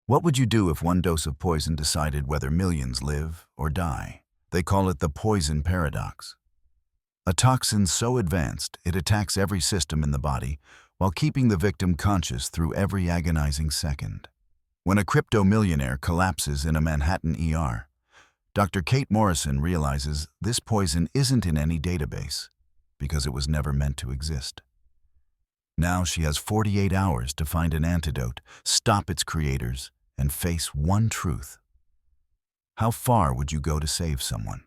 What would you do if one dose of poison decided whether millions live or die? They call it the poison paradox. A toxin so advanced it attacks every system in the body while keeping the victim conscious through every agonizing second. When a crypto millionaire collapses in a Manhattan ER, Dr. Kate Morrison realizes this poison isn't in any database because it was never meant to exist. Now she has 48 hours to find an antidote, stop its creators, and face one truth. How far would you go to save someone?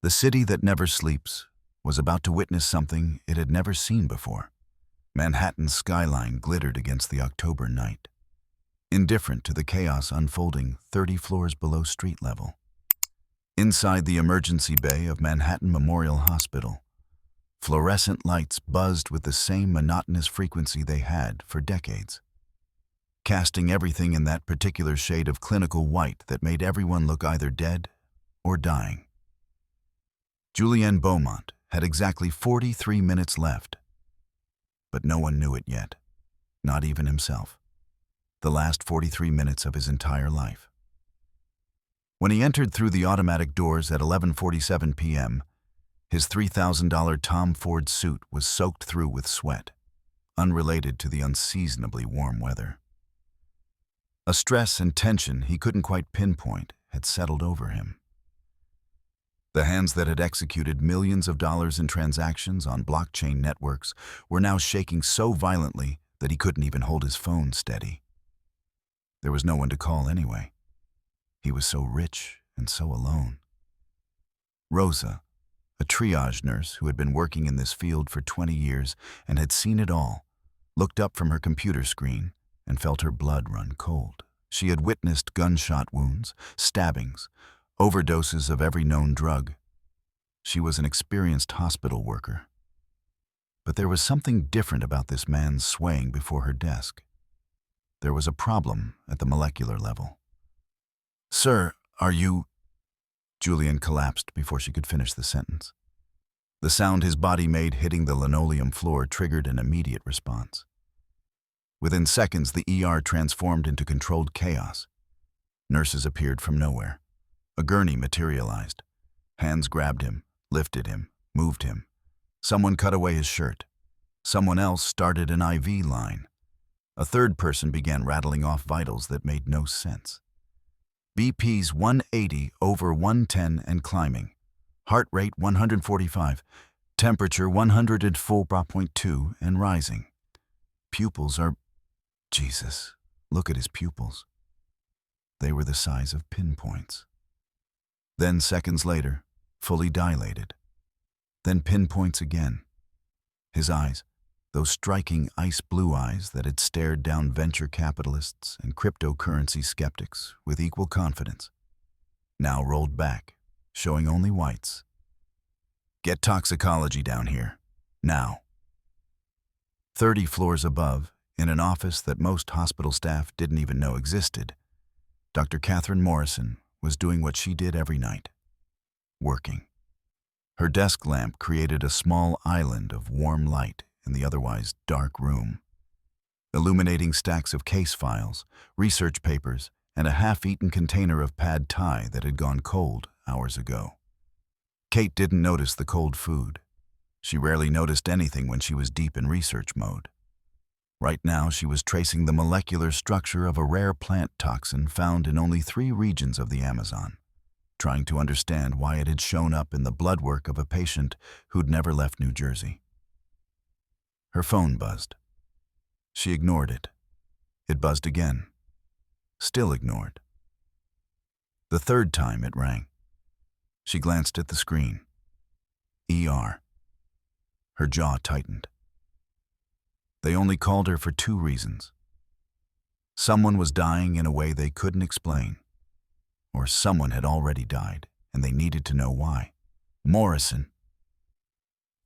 The city that never sleeps was about to witness something it had never seen before. Manhattan's skyline glittered against the October night, indifferent to the chaos unfolding 30 floors below street level. Inside the emergency bay of Manhattan Memorial Hospital, fluorescent lights buzzed with the same monotonous frequency they had for decades, casting everything in that particular shade of clinical white that made everyone look either dead or dying. Julianne Beaumont had exactly 43 minutes left, but no one knew it yet, not even himself. The last 43 minutes of his entire life. When he entered through the automatic doors at 11:47 p.m., his $3,000 Tom Ford suit was soaked through with sweat, unrelated to the unseasonably warm weather. A stress and tension he couldn't quite pinpoint had settled over him. The hands that had executed millions of dollars in transactions on blockchain networks were now shaking so violently that he couldn't even hold his phone steady. There was no one to call anyway. He was so rich and so alone. Rosa, a triage nurse who had been working in this field for 20 years and had seen it all, looked up from her computer screen and felt her blood run cold. She had witnessed gunshot wounds, stabbings, overdoses of every known drug. She was an experienced hospital worker. But there was something different about this man swaying before her desk. There was a problem at the molecular level. "Sir, are you—" Julian collapsed before she could finish the sentence. The sound his body made hitting the linoleum floor triggered an immediate response. Within seconds, the ER transformed into controlled chaos. Nurses appeared from nowhere. A gurney materialized. Hands grabbed him, lifted him, moved him. Someone cut away his shirt. Someone else started an IV line. A third person began rattling off vitals that made no sense. BP's 180 over 110 and climbing. Heart rate 145. Temperature 104.2 and rising. Pupils are... Jesus, look at his pupils. They were the size of pinpoints. Then seconds later, fully dilated. Then pinpoints again. His eyes, those striking ice blue eyes that had stared down venture capitalists and cryptocurrency skeptics with equal confidence, now rolled back, showing only whites. "Get toxicology down here, now." 30 floors above, in an office that most hospital staff didn't even know existed, Dr. Catherine Morrison was doing what she did every night, working. Her desk lamp created a small island of warm light in the otherwise dark room, illuminating stacks of case files, research papers, and a half-eaten container of pad thai that had gone cold hours ago. Kate didn't notice the cold food. She rarely noticed anything when she was deep in research mode. Right now, she was tracing the molecular structure of a rare plant toxin found in only 3 regions of the Amazon, trying to understand why it had shown up in the blood work of a patient who'd never left New Jersey. Her phone buzzed. She ignored it. It buzzed again. Still ignored. The third time it rang. She glanced at the screen. ER. Her jaw tightened. They only called her for 2 reasons. Someone was dying in a way they couldn't explain, or someone had already died and they needed to know why. Morrison.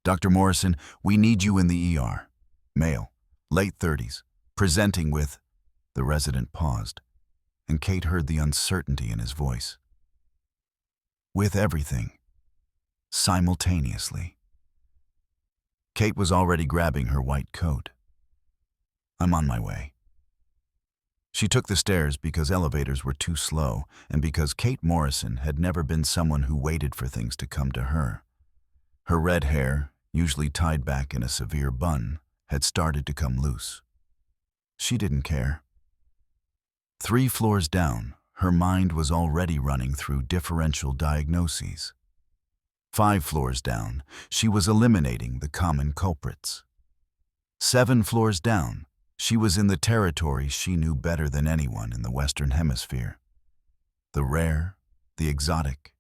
"Dr. Morrison, we need you in the ER. Male, late 30s, presenting with..." The resident paused. and Kate heard the uncertainty in his voice. With everything. Simultaneously. Kate was already grabbing her white coat. I'm on my way. She took the stairs because elevators were too slow and because Kate Morrison had never been someone who waited for things to come to her. Her red hair, usually tied back in a severe bun, had started to come loose. She didn't care. 3 floors down, her mind was already running through differential diagnoses. 5 floors down, she was eliminating the common culprits. 7 floors down, she was in the territory she knew better than anyone in the Western Hemisphere. The rare, the exotic,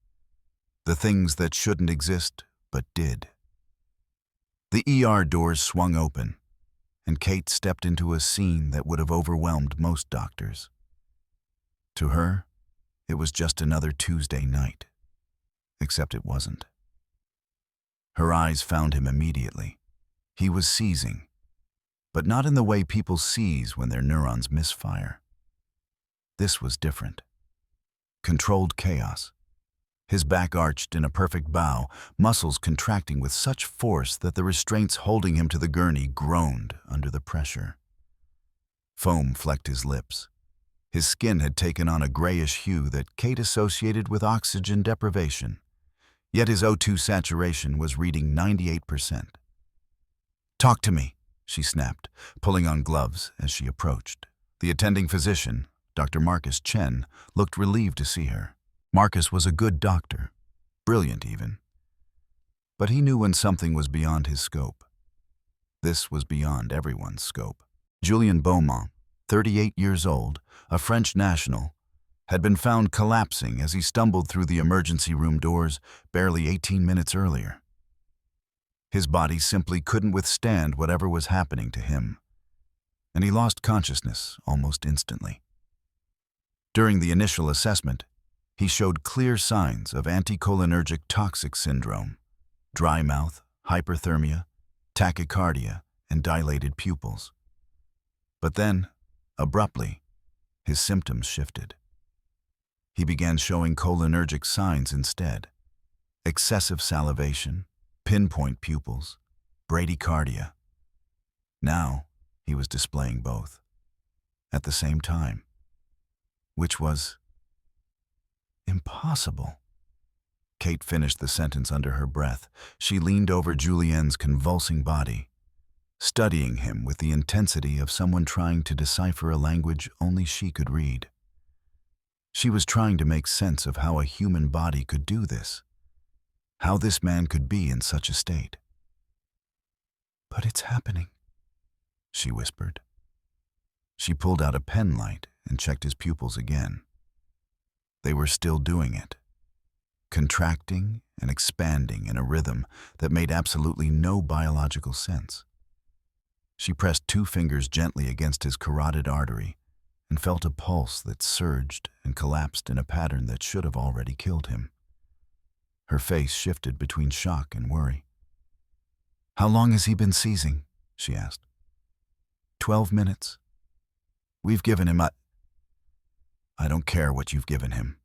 the things that shouldn't exist but did. The ER doors swung open, and Kate stepped into a scene that would have overwhelmed most doctors. To her, it was just another Tuesday night, except it wasn't. Her eyes found him immediately. He was seizing, but not in the way people seize when their neurons misfire. This was different. Controlled chaos. His back arched in a perfect bow, muscles contracting with such force that the restraints holding him to the gurney groaned under the pressure. Foam flecked his lips. His skin had taken on a grayish hue that Kate associated with oxygen deprivation, yet his O2 saturation was reading 98%. Talk to me, she snapped, pulling on gloves as she approached. The attending physician, Dr. Marcus Chen, looked relieved to see her. Marcus was a good doctor, brilliant even. But he knew when something was beyond his scope. This was beyond everyone's scope. Julien Beaumont, 38 years old, a French national, had been found collapsing as he stumbled through the emergency room doors barely 18 minutes earlier. His body simply couldn't withstand whatever was happening to him, and he lost consciousness almost instantly. During the initial assessment, he showed clear signs of anticholinergic toxic syndrome, dry mouth, hyperthermia, tachycardia, and dilated pupils. But then, abruptly, his symptoms shifted. He began showing cholinergic signs instead: excessive salivation, pinpoint pupils, bradycardia. Now, he was displaying both, at the same time, which was impossible. Kate finished the sentence under her breath. She leaned over Julien's convulsing body, studying him with the intensity of someone trying to decipher a language only she could read. She was trying to make sense of how a human body could do this, how this man could be in such a state. But it's happening, she whispered. She pulled out a pen light and checked his pupils again. They were still doing it, contracting and expanding in a rhythm that made absolutely no biological sense. She pressed 2 fingers gently against his carotid artery and felt a pulse that surged and collapsed in a pattern that should have already killed him. Her face shifted between shock and worry. How long has he been seizing? She asked. 12 minutes. We've given him I don't care what you've given him.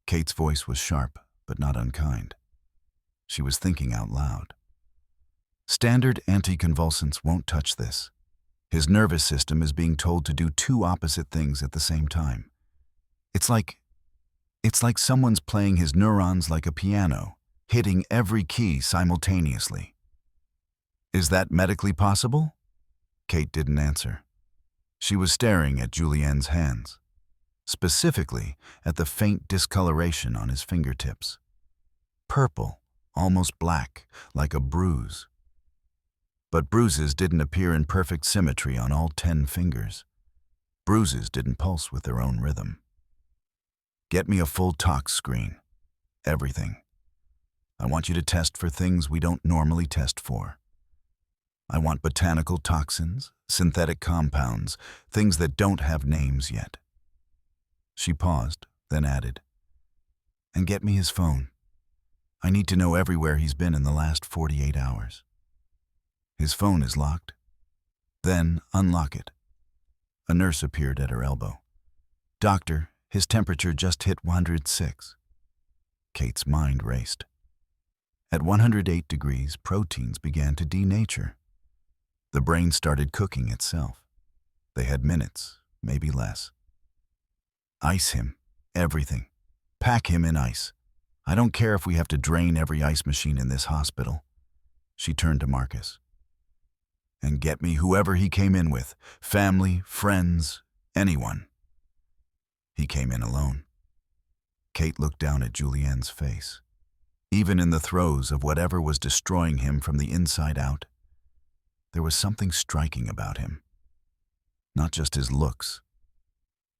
Kate's voice was sharp, but not unkind. She was thinking out loud. Standard anticonvulsants won't touch this. His nervous system is being told to do 2 opposite things at the same time. It's like someone's playing his neurons like a piano, hitting every key simultaneously. Is that medically possible? Kate didn't answer. She was staring at Julien's hands, specifically at the faint discoloration on his fingertips. Purple, almost black, like a bruise. But bruises didn't appear in perfect symmetry on all 10 fingers. Bruises didn't pulse with their own rhythm. Get me a full tox screen. Everything. I want you to test for things we don't normally test for. I want botanical toxins, synthetic compounds, things that don't have names yet. She paused, then added, and get me his phone. I need to know everywhere he's been in the last 48 hours. His phone is locked. Then unlock it. A nurse appeared at her elbow. "Doctor, his temperature just hit 106. Kate's mind raced. At 108 degrees, proteins began to denature. The brain started cooking itself. They had minutes, maybe less. "Ice him. Everything. Pack him in ice. I don't care if we have to drain every ice machine in this hospital." She turned to Marcus. "And get me whoever he came in with. Family, friends, anyone." He came in alone. Kate looked down at Julienne's face. Even in the throes of whatever was destroying him from the inside out, there was something striking about him. Not just his looks,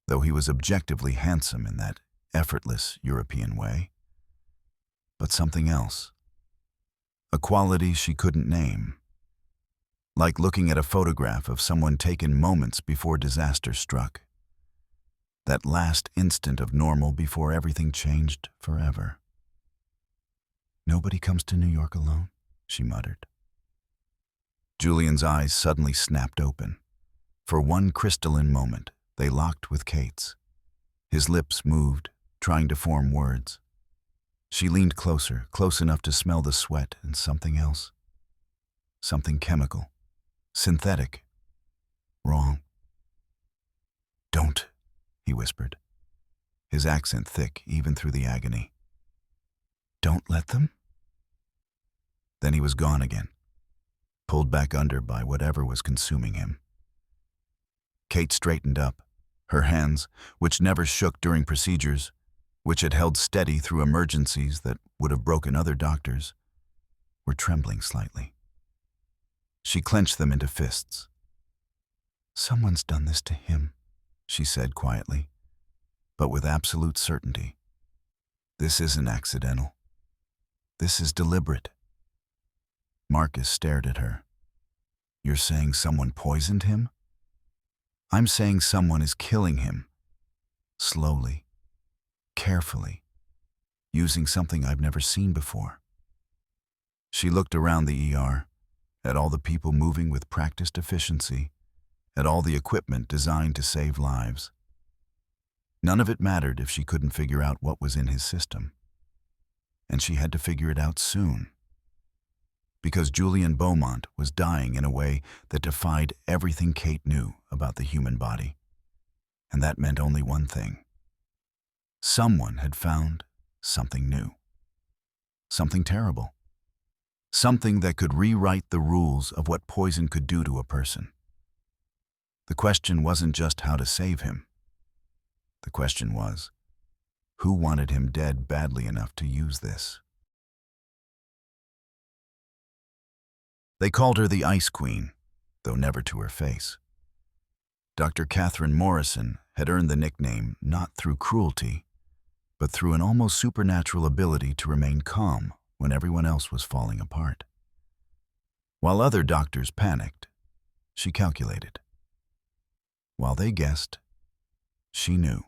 though he was objectively handsome in that effortless European way, but something else. A quality she couldn't name. Like looking at a photograph of someone taken moments before disaster struck. That last instant of normal before everything changed forever. "Nobody comes to New York alone," she muttered. Julian's eyes suddenly snapped open. For one crystalline moment, they locked with Kate's. His lips moved, trying to form words. She leaned closer, close enough to smell the sweat and something else. Something chemical, synthetic, wrong. "Don't," he whispered, his accent thick even through the agony. "Don't let them?" Then he was gone again, pulled back under by whatever was consuming him. Kate straightened up. Her hands, which never shook during procedures, which had held steady through emergencies that would have broken other doctors, were trembling slightly. She clenched them into fists. "Someone's done this to him," she said quietly, but with absolute certainty. "This isn't accidental. This is deliberate." Marcus stared at her. "You're saying someone poisoned him?" "I'm saying someone is killing him. Slowly, carefully, using something I've never seen before." She looked around the ER, at all the people moving with practiced efficiency, at all the equipment designed to save lives. None of it mattered if she couldn't figure out what was in his system. And she had to figure it out soon. Because Julian Beaumont was dying in a way that defied everything Kate knew about the human body. And that meant only one thing. Someone had found something new. Something terrible. Something that could rewrite the rules of what poison could do to a person. The question wasn't just how to save him. The question was, who wanted him dead badly enough to use this? They called her the Ice Queen, though never to her face. Dr. Catherine Morrison had earned the nickname not through cruelty, but through an almost supernatural ability to remain calm when everyone else was falling apart. While other doctors panicked, she calculated. While they guessed, she knew.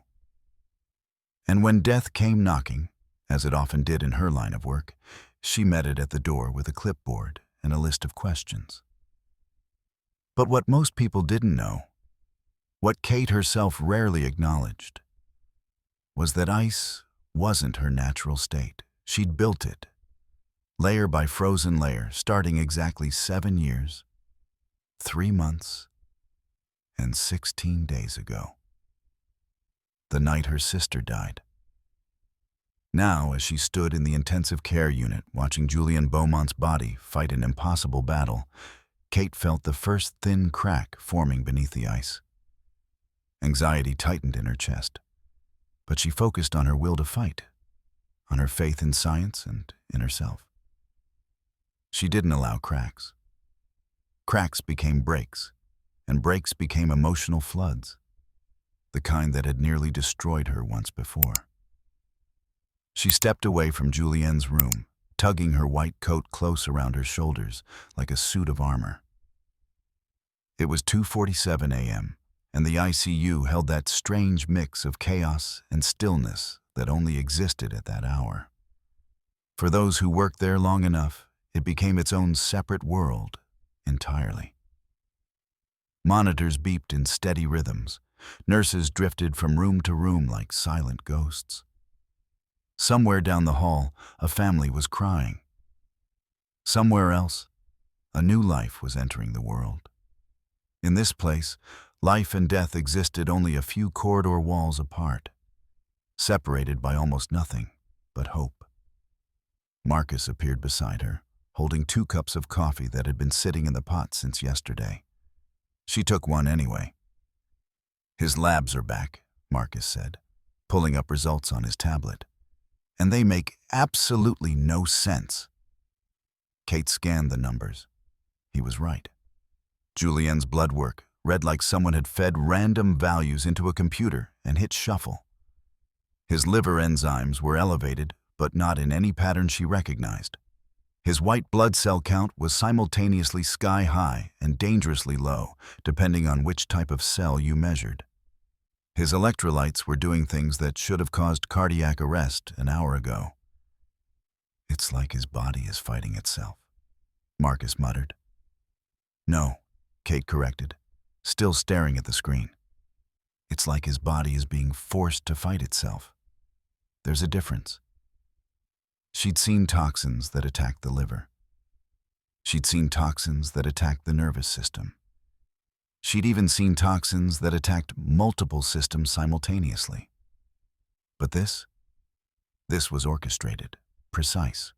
And when death came knocking, as it often did in her line of work, she met it at the door with a clipboard and a list of questions. But what most people didn't know, what Kate herself rarely acknowledged, was that ice wasn't her natural state. She'd built it, layer by frozen layer, starting exactly 7 years, 3 months, and 16 days ago. The night her sister died. Now, as she stood in the intensive care unit watching Julian Beaumont's body fight an impossible battle, Kate felt the first thin crack forming beneath the ice. Anxiety tightened in her chest, but she focused on her will to fight, on her faith in science and in herself. She didn't allow cracks. Cracks became breaks, and breaks became emotional floods, the kind that had nearly destroyed her once before. She stepped away from Julienne's room, tugging her white coat close around her shoulders like a suit of armor. It was 2:47 a.m., and the ICU held that strange mix of chaos and stillness that only existed at that hour. For those who worked there long enough, it became its own separate world entirely. Monitors beeped in steady rhythms, Nurses drifted from room to room like silent ghosts. Somewhere down the hall, a family was crying. Somewhere else, a new life was entering the world. In this place, life and death existed only a few corridor walls apart, separated by almost nothing but hope. Marcus appeared beside her, holding 2 cups of coffee that had been sitting in the pot since yesterday. She took one anyway. "His labs are back," Marcus said, pulling up results on his tablet. "And they make absolutely no sense." Kate scanned the numbers. He was right. Julien's blood work read like someone had fed random values into a computer and hit shuffle. His liver enzymes were elevated, but not in any pattern she recognized. His white blood cell count was simultaneously sky-high and dangerously low, depending on which type of cell you measured. His electrolytes were doing things that should have caused cardiac arrest an hour ago. "It's like his body is fighting itself," Marcus muttered. "No," Kate corrected, still staring at the screen. "It's like his body is being forced to fight itself. There's a difference." She'd seen toxins that attacked the liver. She'd seen toxins that attacked the nervous system. She'd even seen toxins that attacked multiple systems simultaneously. But this was orchestrated, precise.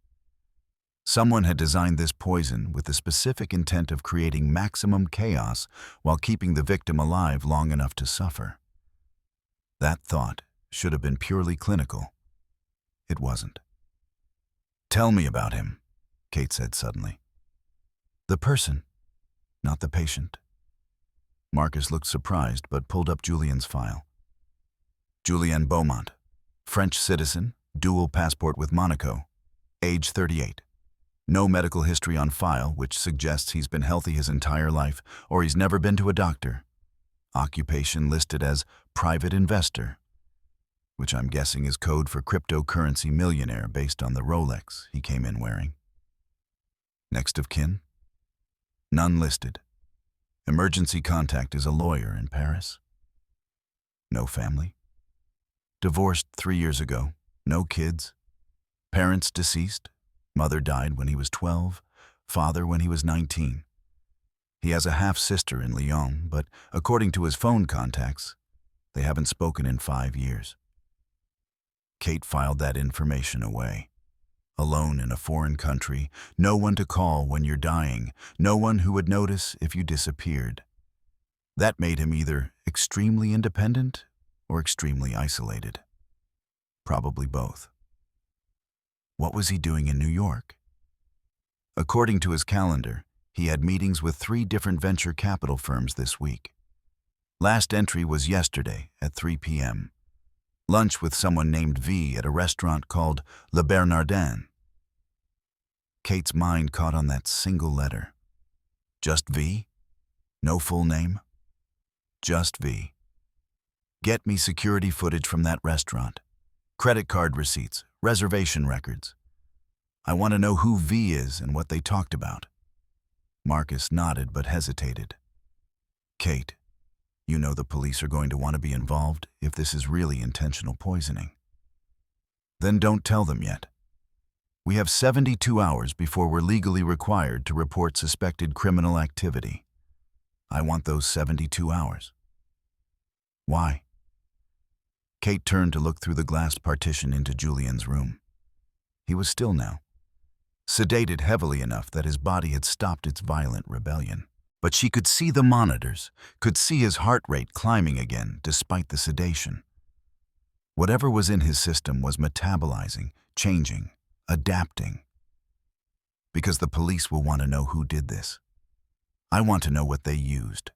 Someone had designed this poison with the specific intent of creating maximum chaos while keeping the victim alive long enough to suffer. That thought should have been purely clinical. It wasn't. "Tell me about him," Kate said suddenly. "The person, not the patient." Marcus looked surprised but pulled up Julien's file. "Julien Beaumont, French citizen, dual passport with Monaco, age 38. No medical history on file, which suggests he's been healthy his entire life or he's never been to a doctor. Occupation listed as private investor, which I'm guessing is code for cryptocurrency millionaire based on the Rolex he came in wearing. Next of kin? None listed. Emergency contact is a lawyer in Paris. No family. Divorced 3 years ago. No kids. Parents deceased. Mother died when he was 12, father when he was 19. He has a half-sister in Lyon, but according to his phone contacts, they haven't spoken in 5 years. Kate filed that information away. Alone in a foreign country, no one to call when you're dying, no one who would notice if you disappeared. That made him either extremely independent or extremely isolated. Probably both. What was he doing in New York? According to his calendar, he had meetings with 3 different venture capital firms this week. Last entry was yesterday at 3 p.m. Lunch with someone named V at a restaurant called Le Bernardin. Kate's mind caught on that single letter. Just V? No full name? Just V. Get me security footage from that restaurant. Credit card receipts, reservation records. I want to know who V is and what they talked about. Marcus nodded but hesitated. Kate, you know the police are going to want to be involved if this is really intentional poisoning. Then don't tell them yet. We have 72 hours before we're legally required to report suspected criminal activity. I want those 72 hours. Why? Kate turned to look through the glass partition into Julien's room. He was still now, sedated heavily enough that his body had stopped its violent rebellion. But she could see the monitors, could see his heart rate climbing again despite the sedation. Whatever was in his system was metabolizing, changing, adapting. Because the police will want to know who did this. I want to know what they used.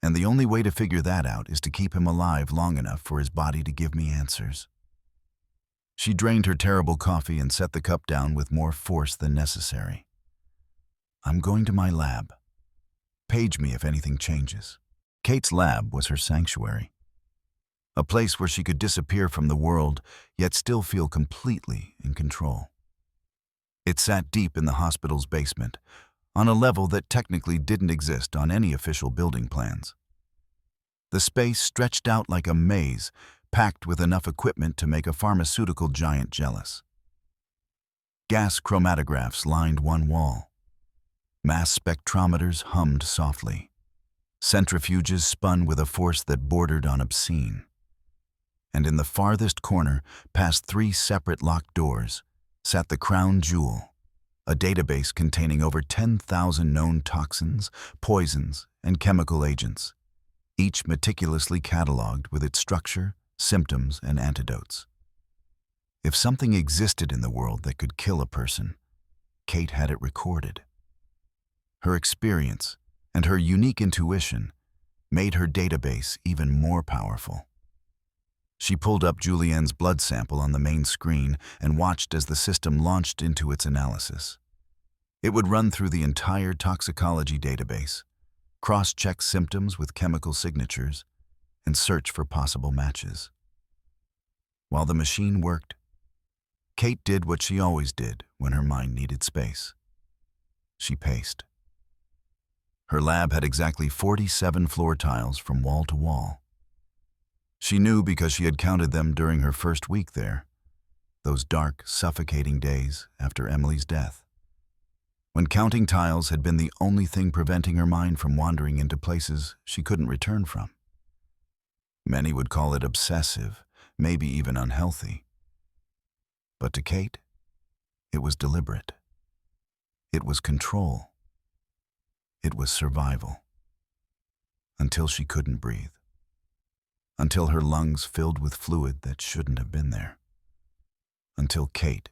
And the only way to figure that out is to keep him alive long enough for his body to give me answers. She drained her terrible coffee and set the cup down with more force than necessary. I'm going to my lab. Page me if anything changes. Kate's lab was her sanctuary. A place where she could disappear from the world, yet still feel completely in control. It sat deep in the hospital's basement, on a level that technically didn't exist on any official building plans. The space stretched out like a maze, packed with enough equipment to make a pharmaceutical giant jealous. Gas chromatographs lined one wall. Mass spectrometers hummed softly. Centrifuges spun with a force that bordered on obscene. And in the farthest corner, past 3 separate locked doors, sat the crown jewel, a database containing over 10,000 known toxins, poisons, and chemical agents, each meticulously catalogued with its structure, symptoms, and antidotes. If something existed in the world that could kill a person, Kate had it recorded. Her experience and her unique intuition made her database even more powerful. She pulled up Julienne's blood sample on the main screen and watched as the system launched into its analysis. It would run through the entire toxicology database, cross-check symptoms with chemical signatures, and search for possible matches. While the machine worked, Kate did what she always did when her mind needed space. She paced. Her lab had exactly 47 floor tiles from wall to wall. She knew because she had counted them during her first week there, those dark, suffocating days after Emily's death, when counting tiles had been the only thing preventing her mind from wandering into places she couldn't return from. Many would call it obsessive, maybe even unhealthy. But to Kate, it was deliberate. It was control. It was survival. Until she couldn't breathe. Until her lungs filled with fluid that shouldn't have been there. Until Kate,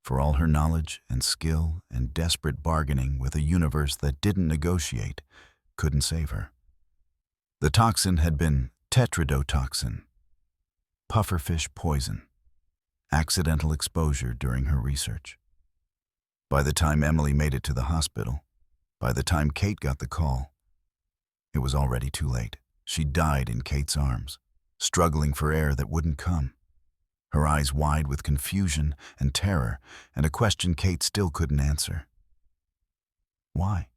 for all her knowledge and skill and desperate bargaining with a universe that didn't negotiate, couldn't save her. The toxin had been tetrodotoxin, pufferfish poison, accidental exposure during her research. By the time Emily made it to the hospital, by the time Kate got the call, it was already too late. She died in Kate's arms, struggling for air that wouldn't come, her eyes wide with confusion and terror, and a question Kate still couldn't answer. Why?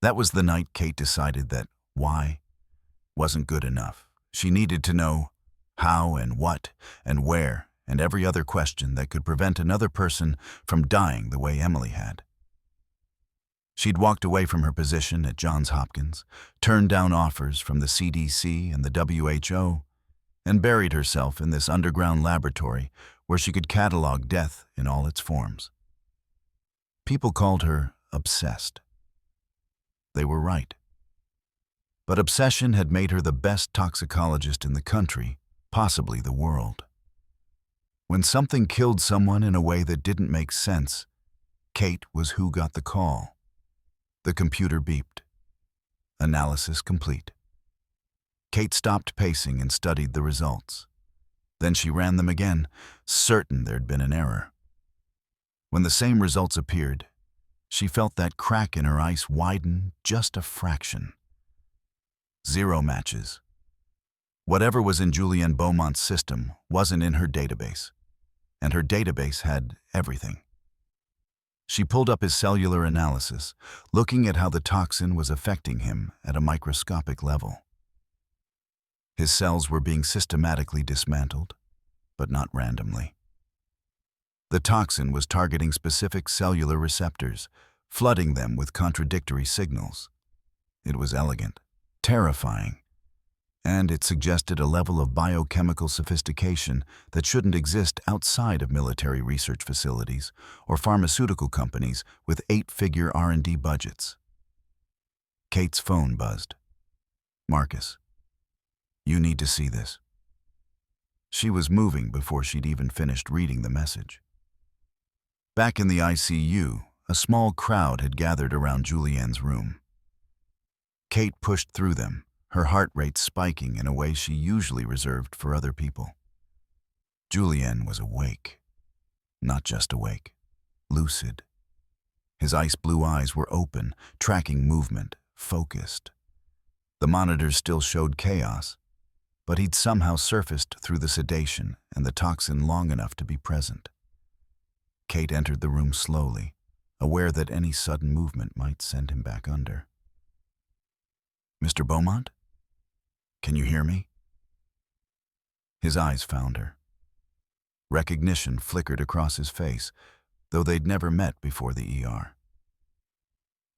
That was the night Kate decided that why wasn't good enough. She needed to know how and what and where and every other question that could prevent another person from dying the way Emily had. She'd walked away from her position at Johns Hopkins, turned down offers from the CDC and the WHO, and buried herself in this underground laboratory where she could catalog death in all its forms. People called her obsessed. They were right. But obsession had made her the best toxicologist in the country, possibly the world. When something killed someone in a way that didn't make sense, Kate was who got the call. The computer beeped. Analysis complete. Kate stopped pacing and studied the results. Then she ran them again, certain there'd been an error. When the same results appeared, she felt that crack in her ice widen just a fraction. 0 matches. Whatever was in Julienne Beaumont's system wasn't in her database, and her database had everything. She pulled up his cellular analysis, looking at how the toxin was affecting him at a microscopic level. His cells were being systematically dismantled, but not randomly. The toxin was targeting specific cellular receptors, flooding them with contradictory signals. It was elegant, terrifying, and it suggested a level of biochemical sophistication that shouldn't exist outside of military research facilities or pharmaceutical companies with 8-figure R&D budgets. Kate's phone buzzed. "Marcus, you need to see this." She was moving before she'd even finished reading the message. Back in the ICU, a small crowd had gathered around Julienne's room. Kate pushed through them, her heart rate spiking in a way she usually reserved for other people. Julienne was awake. Not just awake, lucid. His ice blue eyes were open, tracking movement, focused. The monitors still showed chaos, but he'd somehow surfaced through the sedation and the toxin long enough to be present. Kate entered the room slowly, aware that any sudden movement might send him back under. "Mr. Beaumont?" Can you hear me? His eyes found her. Recognition flickered across his face, though they'd never met before the ER.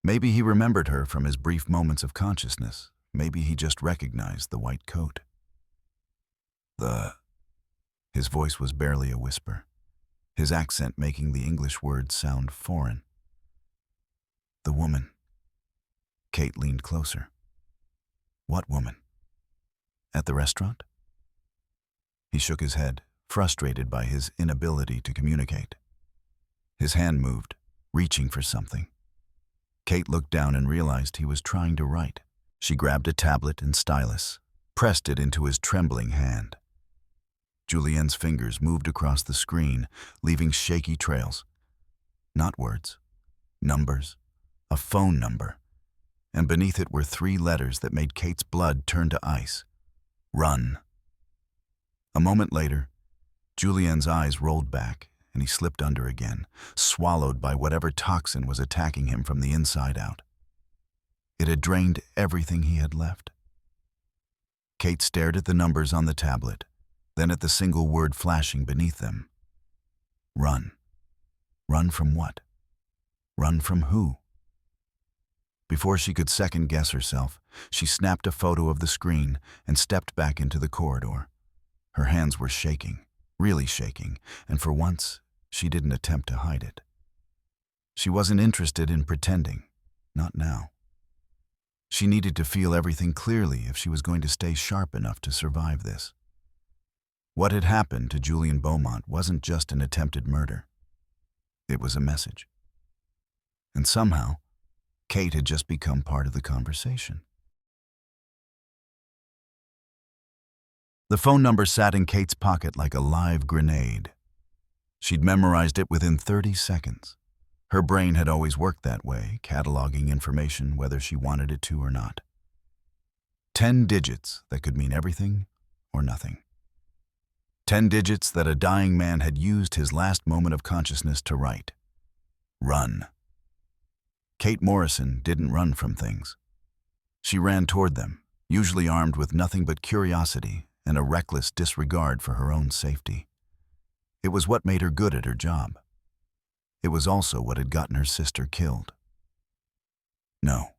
Maybe he remembered her from his brief moments of consciousness. Maybe he just recognized the white coat. His voice was barely a whisper, his accent making the English words sound foreign. The woman. Kate leaned closer. What woman? At the restaurant? He shook his head, frustrated by his inability to communicate. His hand moved, reaching for something. Kate looked down and realized he was trying to write. She grabbed a tablet and stylus, pressed it into his trembling hand. Julienne's fingers moved across the screen, leaving shaky trails. Not words, numbers, a phone number, and beneath it were 3 letters that made Kate's blood turn to ice. Run. A moment later, Julienne's eyes rolled back, and he slipped under again, swallowed by whatever toxin was attacking him from the inside out. It had drained everything he had left. Kate stared at the numbers on the tablet, then at the single word flashing beneath them. Run. Run from what? Run from who? Before she could second-guess herself, she snapped a photo of the screen and stepped back into the corridor. Her hands were shaking, really shaking, and for once, she didn't attempt to hide it. She wasn't interested in pretending, not now. She needed to feel everything clearly if she was going to stay sharp enough to survive this. What had happened to Julian Beaumont wasn't just an attempted murder. It was a message. And somehow, Kate had just become part of the conversation. The phone number sat in Kate's pocket like a live grenade. She'd memorized it within 30 seconds. Her brain had always worked that way, cataloging information whether she wanted it to or not. 10 digits that could mean everything or nothing. 10 digits that a dying man had used his last moment of consciousness to write. Run. Kate Morrison didn't run from things. She ran toward them, usually armed with nothing but curiosity and a reckless disregard for her own safety. It was what made her good at her job. It was also what had gotten her sister killed. No.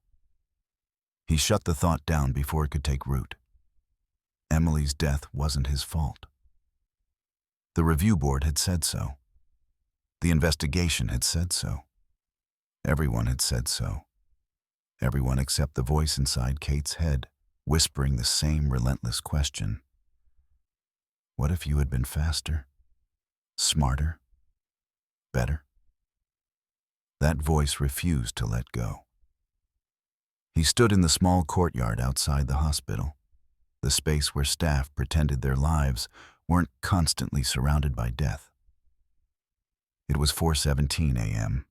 He shut the thought down before it could take root. Emily's death wasn't his fault. The review board had said so. The investigation had said so. Everyone had said so. Everyone except the voice inside Kate's head, whispering the same relentless question. What if you had been faster? Smarter? Better? That voice refused to let go. He stood in the small courtyard outside the hospital, the space where staff pretended their lives weren't constantly surrounded by death. It was 4:17 a.m.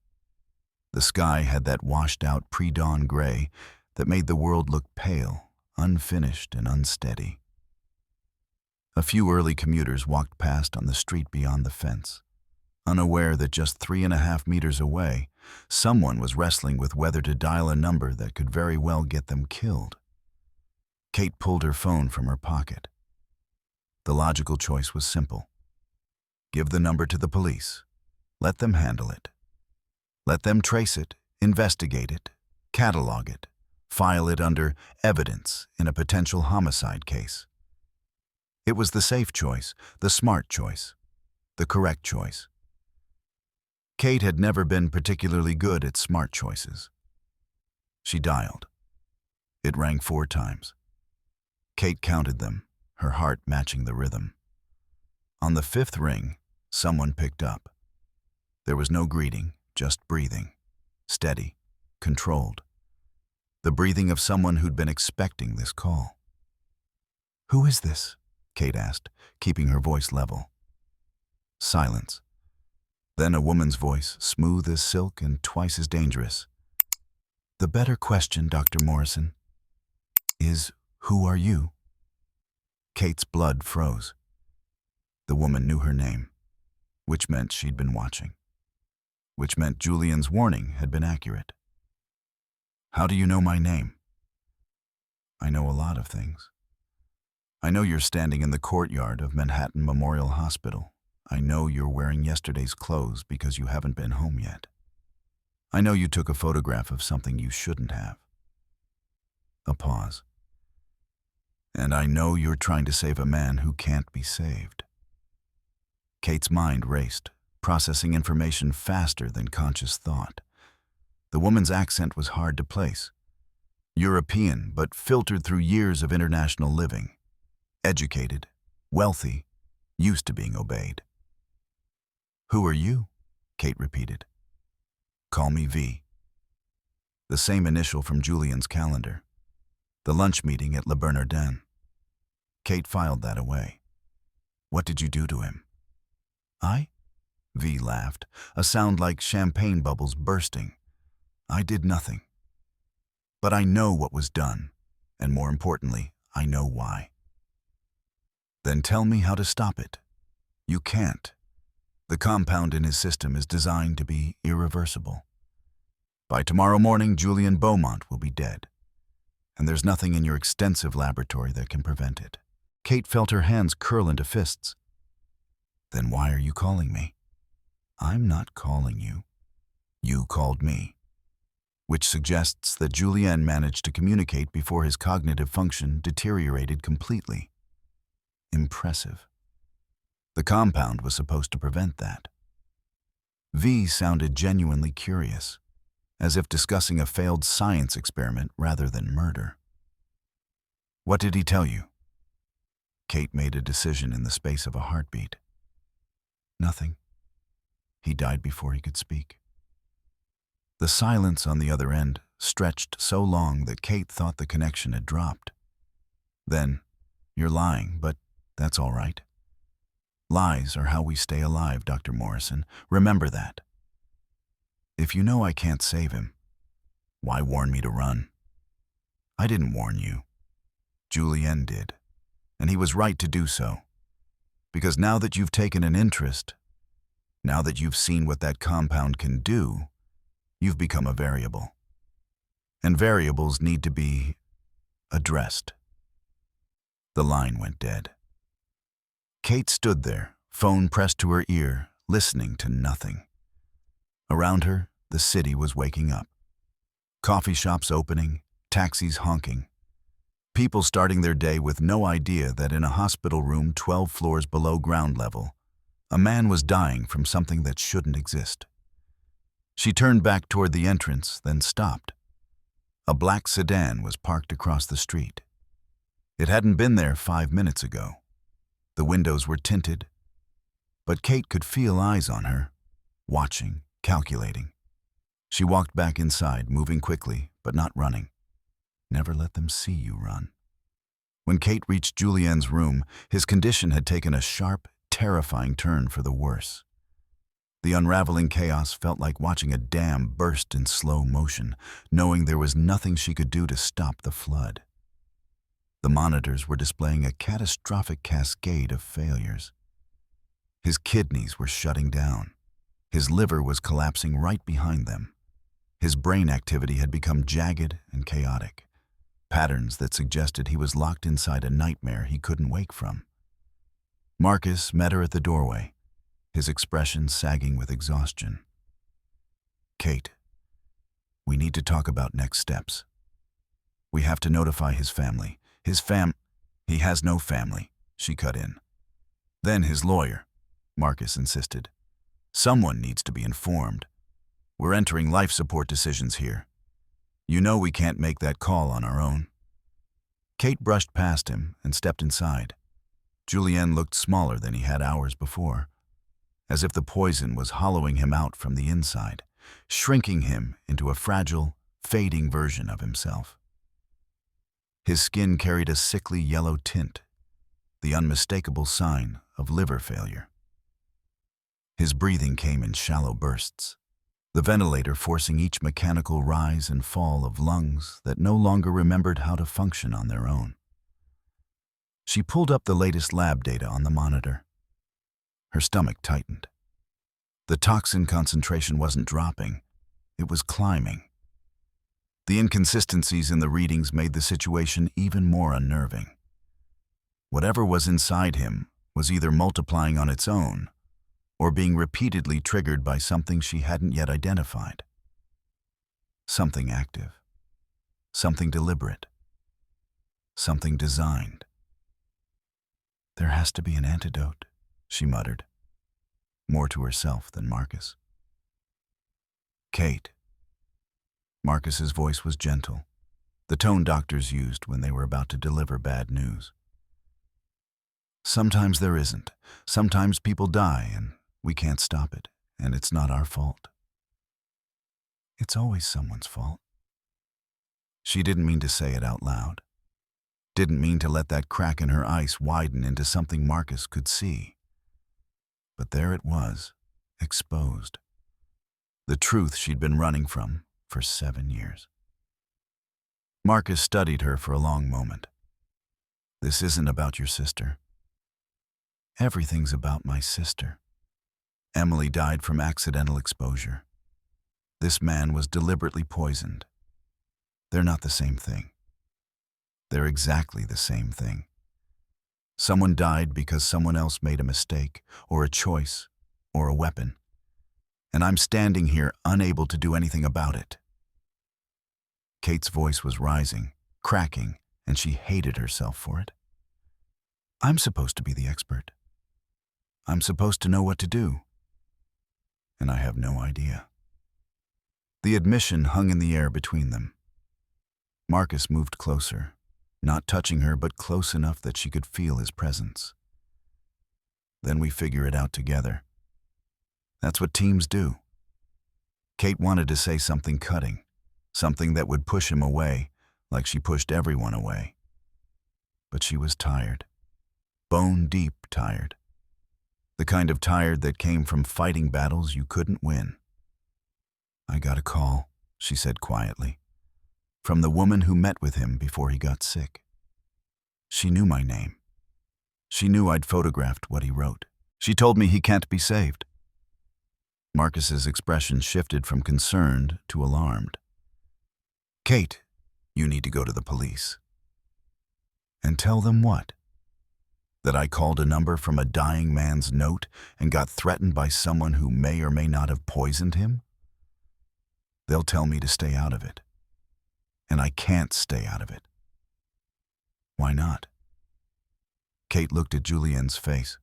The sky had that washed-out pre-dawn gray that made the world look pale, unfinished, and unsteady. A few early commuters walked past on the street beyond the fence, unaware that just 3.5 meters away, someone was wrestling with whether to dial a number that could very well get them killed. Kate pulled her phone from her pocket. The logical choice was simple. Give the number to the police. Let them handle it. Let them trace it, investigate it, catalog it, file it under evidence in a potential homicide case. It was the safe choice, the smart choice, the correct choice. Kate had never been particularly good at smart choices. She dialed. It rang 4 times. Kate counted them, her heart matching the rhythm. On the 5th ring, someone picked up. There was no greeting, just breathing, steady, controlled. The breathing of someone who'd been expecting this call. "Who is this?" Kate asked, keeping her voice level. Silence. Then a woman's voice, smooth as silk and twice as dangerous. "The better question, Dr. Morrison, is, who are you?" Kate's blood froze. The woman knew her name, which meant she'd been watching, which meant Julian's warning had been accurate. "How do you know my name?" "I know a lot of things." I know you're standing in the courtyard of Manhattan Memorial Hospital. I know you're wearing yesterday's clothes because you haven't been home yet. I know you took a photograph of something you shouldn't have. A pause. And I know you're trying to save a man who can't be saved. Kate's mind raced, processing information faster than conscious thought. The woman's accent was hard to place. European, but filtered through years of international living. Educated, wealthy, used to being obeyed. "Who are you?" Kate repeated. "Call me V." The same initial from Julian's calendar. The lunch meeting at Le Bernardin. Kate filed that away. "What did you do to him?" "I?" V laughed, a sound like champagne bubbles bursting. "I did nothing. But I know what was done, and more importantly, I know why." "Then tell me how to stop it." "You can't. The compound in his system is designed to be irreversible. By tomorrow morning, Julian Beaumont will be dead. And there's nothing in your extensive laboratory that can prevent it." Kate felt her hands curl into fists. "Then why are you calling me?" "I'm not calling you. You called me." Which suggests that Julien managed to communicate before his cognitive function deteriorated completely. Impressive. The compound was supposed to prevent that. V sounded genuinely curious, as if discussing a failed science experiment rather than murder. "What did he tell you?" Kate made a decision in the space of a heartbeat. "Nothing. He died before he could speak." The silence on the other end stretched so long that Kate thought the connection had dropped. Then, "You're lying, but that's all right. Lies are how we stay alive, Dr. Morrison. Remember that. If you know I can't save him, why warn me to run?" "I didn't warn you. Julien did, and he was right to do so. Because now that you've taken an interest, now that you've seen what that compound can do, you've become a variable. And variables need to be addressed." The line went dead. Kate stood there, phone pressed to her ear, listening to nothing. Around her, the city was waking up. Coffee shops opening, taxis honking. People starting their day with no idea that in a hospital room 12 floors below ground level, a man was dying from something that shouldn't exist. She turned back toward the entrance, then stopped. A black sedan was parked across the street. It hadn't been there 5 minutes ago. The windows were tinted, but Kate could feel eyes on her, watching, calculating. She walked back inside, moving quickly, but not running. Never let them see you run. When Kate reached Julien's room, his condition had taken a sharp, terrifying turn for the worse. The unraveling chaos felt like watching a dam burst in slow motion, knowing there was nothing she could do to stop the flood. The monitors were displaying a catastrophic cascade of failures. His kidneys were shutting down. His liver was collapsing right behind them. His brain activity had become jagged and chaotic, patterns that suggested he was locked inside a nightmare he couldn't wake from. Marcus met her at the doorway, his expression sagging with exhaustion. "Kate, we need to talk about next steps. We have to notify his family. He has no family," she cut in. "Then his lawyer," Marcus insisted. "Someone needs to be informed. We're entering life support decisions here. You know we can't make that call on our own." Kate brushed past him and stepped inside. Julien looked smaller than he had hours before, as if the poison was hollowing him out from the inside, shrinking him into a fragile, fading version of himself. His skin carried a sickly yellow tint, the unmistakable sign of liver failure. His breathing came in shallow bursts, the ventilator forcing each mechanical rise and fall of lungs that no longer remembered how to function on their own. She pulled up the latest lab data on the monitor. Her stomach tightened. The toxin concentration wasn't dropping, it was climbing. The inconsistencies in the readings made the situation even more unnerving. Whatever was inside him was either multiplying on its own or being repeatedly triggered by something she hadn't yet identified. Something active, something deliberate, something designed. "There has to be an antidote," she muttered, more to herself than Marcus. "Kate." Marcus's voice was gentle, the tone doctors used when they were about to deliver bad news. "Sometimes there isn't. Sometimes people die and we can't stop it, and it's not our fault." "It's always someone's fault." She didn't mean to say it out loud. Didn't mean to let that crack in her ice widen into something Marcus could see. But there it was, exposed. The truth she'd been running from for 7 years. Marcus studied her for a long moment. "This isn't about your sister." "Everything's about my sister. Emily died from accidental exposure. This man was deliberately poisoned. They're not the same thing. They're exactly the same thing. Someone died because someone else made a mistake, or a choice, or a weapon. And I'm standing here unable to do anything about it." Kate's voice was rising, cracking, and she hated herself for it. "I'm supposed to be the expert. I'm supposed to know what to do. And I have no idea." The admission hung in the air between them. Marcus moved closer, not touching her but close enough that she could feel his presence. "Then we figure it out together. That's what teams do." Kate wanted to say something cutting, something that would push him away, like she pushed everyone away. But she was tired, bone-deep tired. The kind of tired that came from fighting battles you couldn't win. "I got a call," she said quietly, "from the woman who met with him before he got sick. She knew my name. She knew I'd photographed what he wrote. She told me he can't be saved." Marcus's expression shifted from concerned to alarmed. "Kate, you need to go to the police." "And tell them what?" "That I called a number from a dying man's note and got threatened by someone who may or may not have poisoned him? They'll tell me to stay out of it. And I can't stay out of it." "Why not?" Kate looked at Julien's face,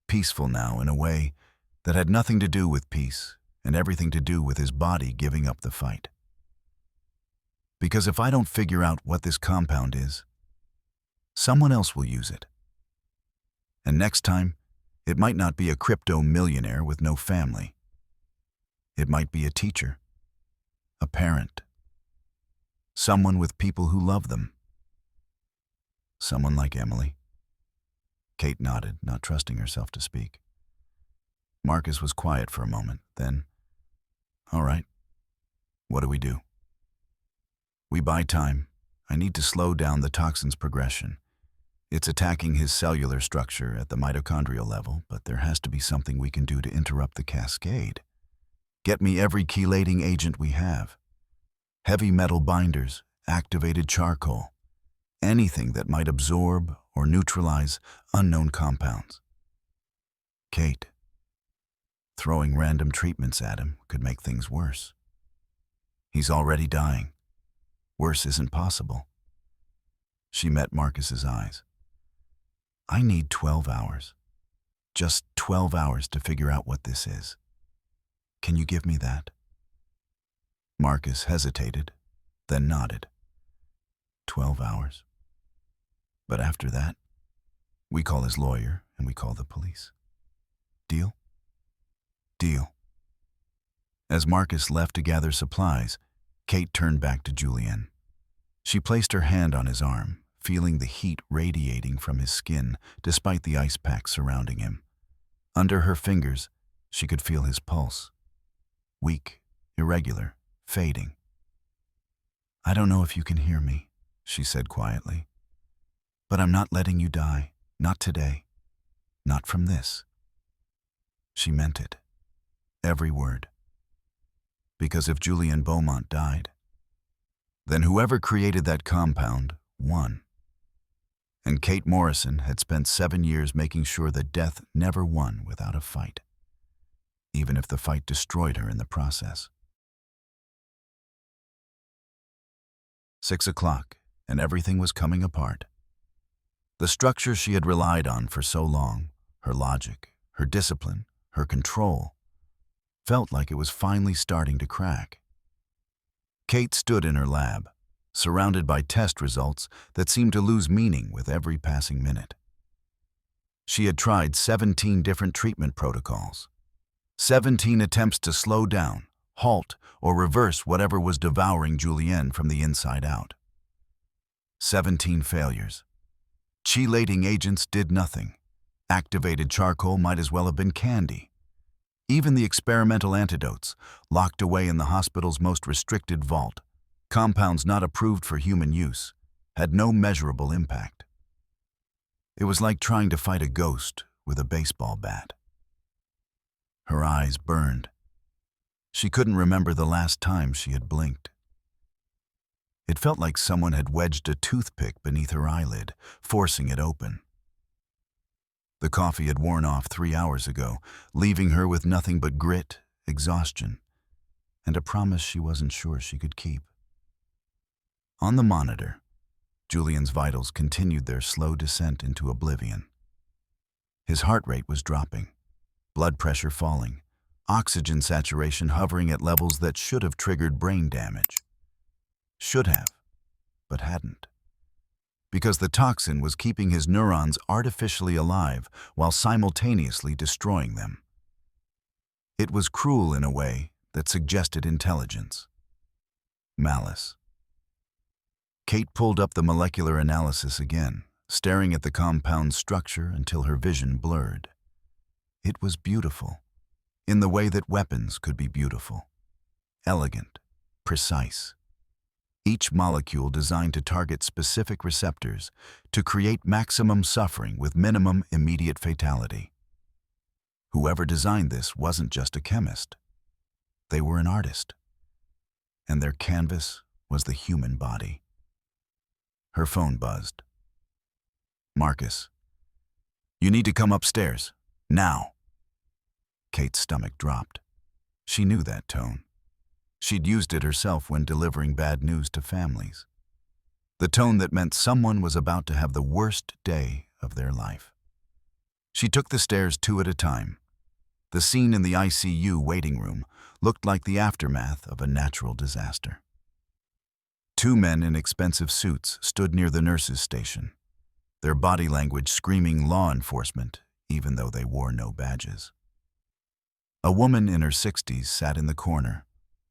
peaceful now in a way that had nothing to do with peace and everything to do with his body giving up the fight. "Because if I don't figure out what this compound is, someone else will use it. And next time, it might not be a crypto millionaire with no family. It might be a teacher, a parent, someone with people who love them. Someone like Emily." Kate nodded, not trusting herself to speak. Marcus was quiet for a moment, then, "All right, what do we do?" "We buy time. I need to slow down the toxin's progression. It's attacking his cellular structure at the mitochondrial level, but there has to be something we can do to interrupt the cascade. Get me every chelating agent we have. Heavy metal binders, activated charcoal, anything that might absorb or neutralize unknown compounds." "Kate, throwing random treatments at him could make things worse. He's already dying. Worse isn't possible." She met Marcus's eyes. "I need 12 hours. Just 12 hours to figure out what this is. Can you give me that?" Marcus hesitated, then nodded. 12 hours. But after that, we call his lawyer and we call the police. Deal?" "Deal." As Marcus left to gather supplies, Kate turned back to Julien. She placed her hand on his arm, feeling the heat radiating from his skin despite the ice pack surrounding him. Under her fingers, she could feel his pulse. Weak, irregular, fading. "I don't know if you can hear me," she said quietly. "But I'm not letting you die. Not today. Not from this." She meant it. Every word. Because if Julien Beaumont died, then whoever created that compound won. And Kate Morrison had spent 7 years making sure that death never won without a fight, even if the fight destroyed her in the process. 6 o'clock, and everything was coming apart. The structure she had relied on for so long, her logic, her discipline, her control, felt like it was finally starting to crack. Kate stood in her lab, surrounded by test results that seemed to lose meaning with every passing minute. She had tried 17 different treatment protocols, 17 attempts to slow down, halt, or reverse whatever was devouring Julienne from the inside out. 17 failures. Chelating agents did nothing. Activated charcoal might as well have been candy. Even the experimental antidotes, locked away in the hospital's most restricted vault, compounds not approved for human use, had no measurable impact. It was like trying to fight a ghost with a baseball bat. Her eyes burned. She couldn't remember the last time she had blinked. It felt like someone had wedged a toothpick beneath her eyelid, forcing it open. The coffee had worn off 3 hours ago, leaving her with nothing but grit, exhaustion, and a promise she wasn't sure she could keep. On the monitor, Julien's vitals continued their slow descent into oblivion. His heart rate was dropping, blood pressure falling, oxygen saturation hovering at levels that should have triggered brain damage. Should have, but hadn't. Because the toxin was keeping his neurons artificially alive while simultaneously destroying them. It was cruel in a way that suggested intelligence. Malice. Kate pulled up the molecular analysis again, staring at the compound's structure until her vision blurred. It was beautiful, in the way that weapons could be beautiful. Elegant, precise. Each molecule designed to target specific receptors to create maximum suffering with minimum immediate fatality. Whoever designed this wasn't just a chemist. They were an artist. And their canvas was the human body. Her phone buzzed. Marcus, you need to come upstairs, now. Kate's stomach dropped. She knew that tone. She'd used it herself when delivering bad news to families. The tone that meant someone was about to have the worst day of their life. She took the stairs 2 at a time. The scene in the ICU waiting room looked like the aftermath of a natural disaster. 2 men in expensive suits stood near the nurses' station, their body language screaming law enforcement, even though they wore no badges. A woman in her 60s sat in the corner,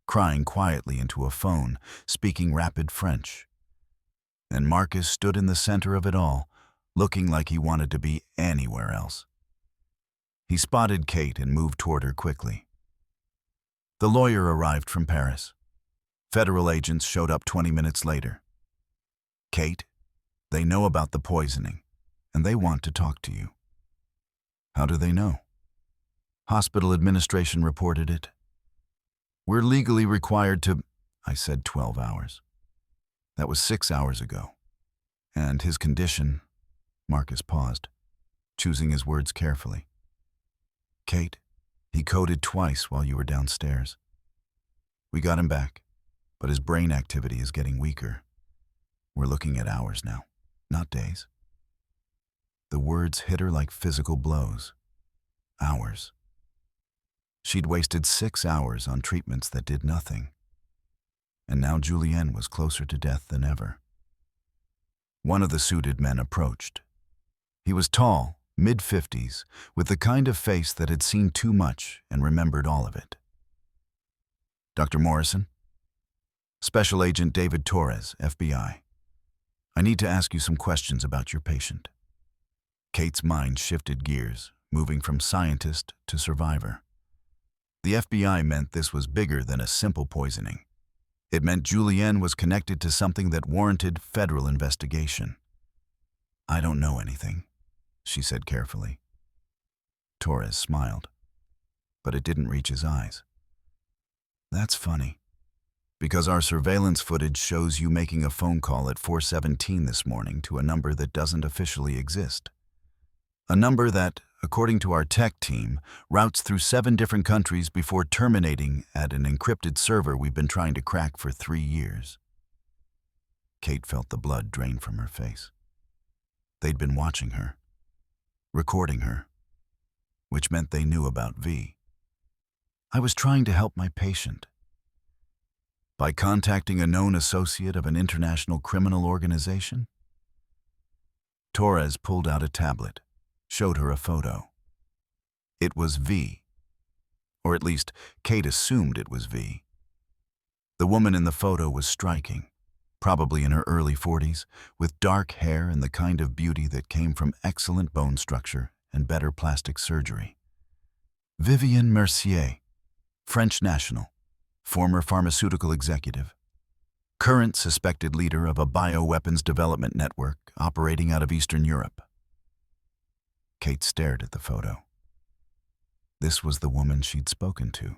crying quietly into a phone, speaking rapid French. And Marcus stood in the center of it all, looking like he wanted to be anywhere else. He spotted Kate and moved toward her quickly. The lawyer arrived from Paris. Federal agents showed up 20 minutes later. Kate, they know about the poisoning, and they want to talk to you. How do they know? Hospital administration reported it. We're legally required to, I said 12 hours. That was 6 hours ago. And his condition, Marcus paused, choosing his words carefully. Kate, he coded twice while you were downstairs. We got him back, but his brain activity is getting weaker. We're looking at hours now, not days. The words hit her like physical blows. Hours. She'd wasted 6 hours on treatments that did nothing. And now Julienne was closer to death than ever. One of the suited men approached. He was tall, mid-50s, with the kind of face that had seen too much and remembered all of it. Dr. Morrison? Special Agent David Torres, FBI. I need to ask you some questions about your patient. Kate's mind shifted gears, moving from scientist to survivor. The FBI meant this was bigger than a simple poisoning. It meant Julienne was connected to something that warranted federal investigation. I don't know anything, she said carefully. Torres smiled, but it didn't reach his eyes. That's funny, Because our surveillance footage shows you making a phone call at 4:17 this morning to a number that doesn't officially exist. A number that, according to our tech team, routes through 7 different countries before terminating at an encrypted server we've been trying to crack for 3 years. Kate felt the blood drain from her face. They'd been watching her, recording her, which meant they knew about V. I was trying to help my patient. By contacting a known associate of an international criminal organization? Torres pulled out a tablet, showed her a photo. It was V. Or at least, Kate assumed it was V. The woman in the photo was striking, probably in her early 40s, with dark hair and the kind of beauty that came from excellent bone structure and better plastic surgery. Vivienne Mercier, French national, former pharmaceutical executive, current suspected leader of a bioweapons development network operating out of Eastern Europe. Kate stared at the photo. This was the woman she'd spoken to.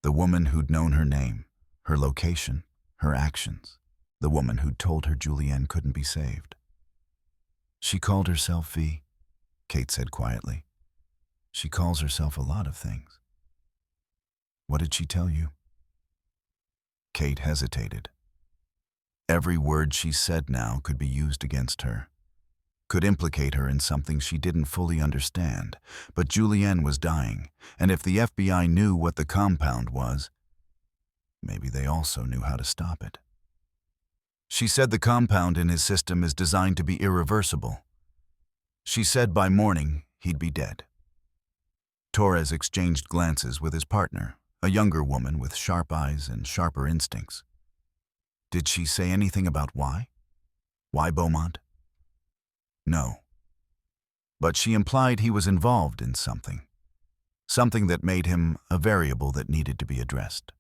The woman who'd known her name, her location, her actions. The woman who'd told her Julienne couldn't be saved. She called herself V, Kate said quietly. She calls herself a lot of things. What did she tell you? Kate hesitated. Every word she said now could be used against her, could implicate her in something she didn't fully understand. But Julienne was dying, and if the FBI knew what the compound was, maybe they also knew how to stop it. She said the compound in his system is designed to be irreversible. She said by morning he'd be dead. Torres exchanged glances with his partner, a younger woman with sharp eyes and sharper instincts. Did she say anything about why? Why Beaumont? No. But she implied he was involved in something that made him a variable that needed to be addressed.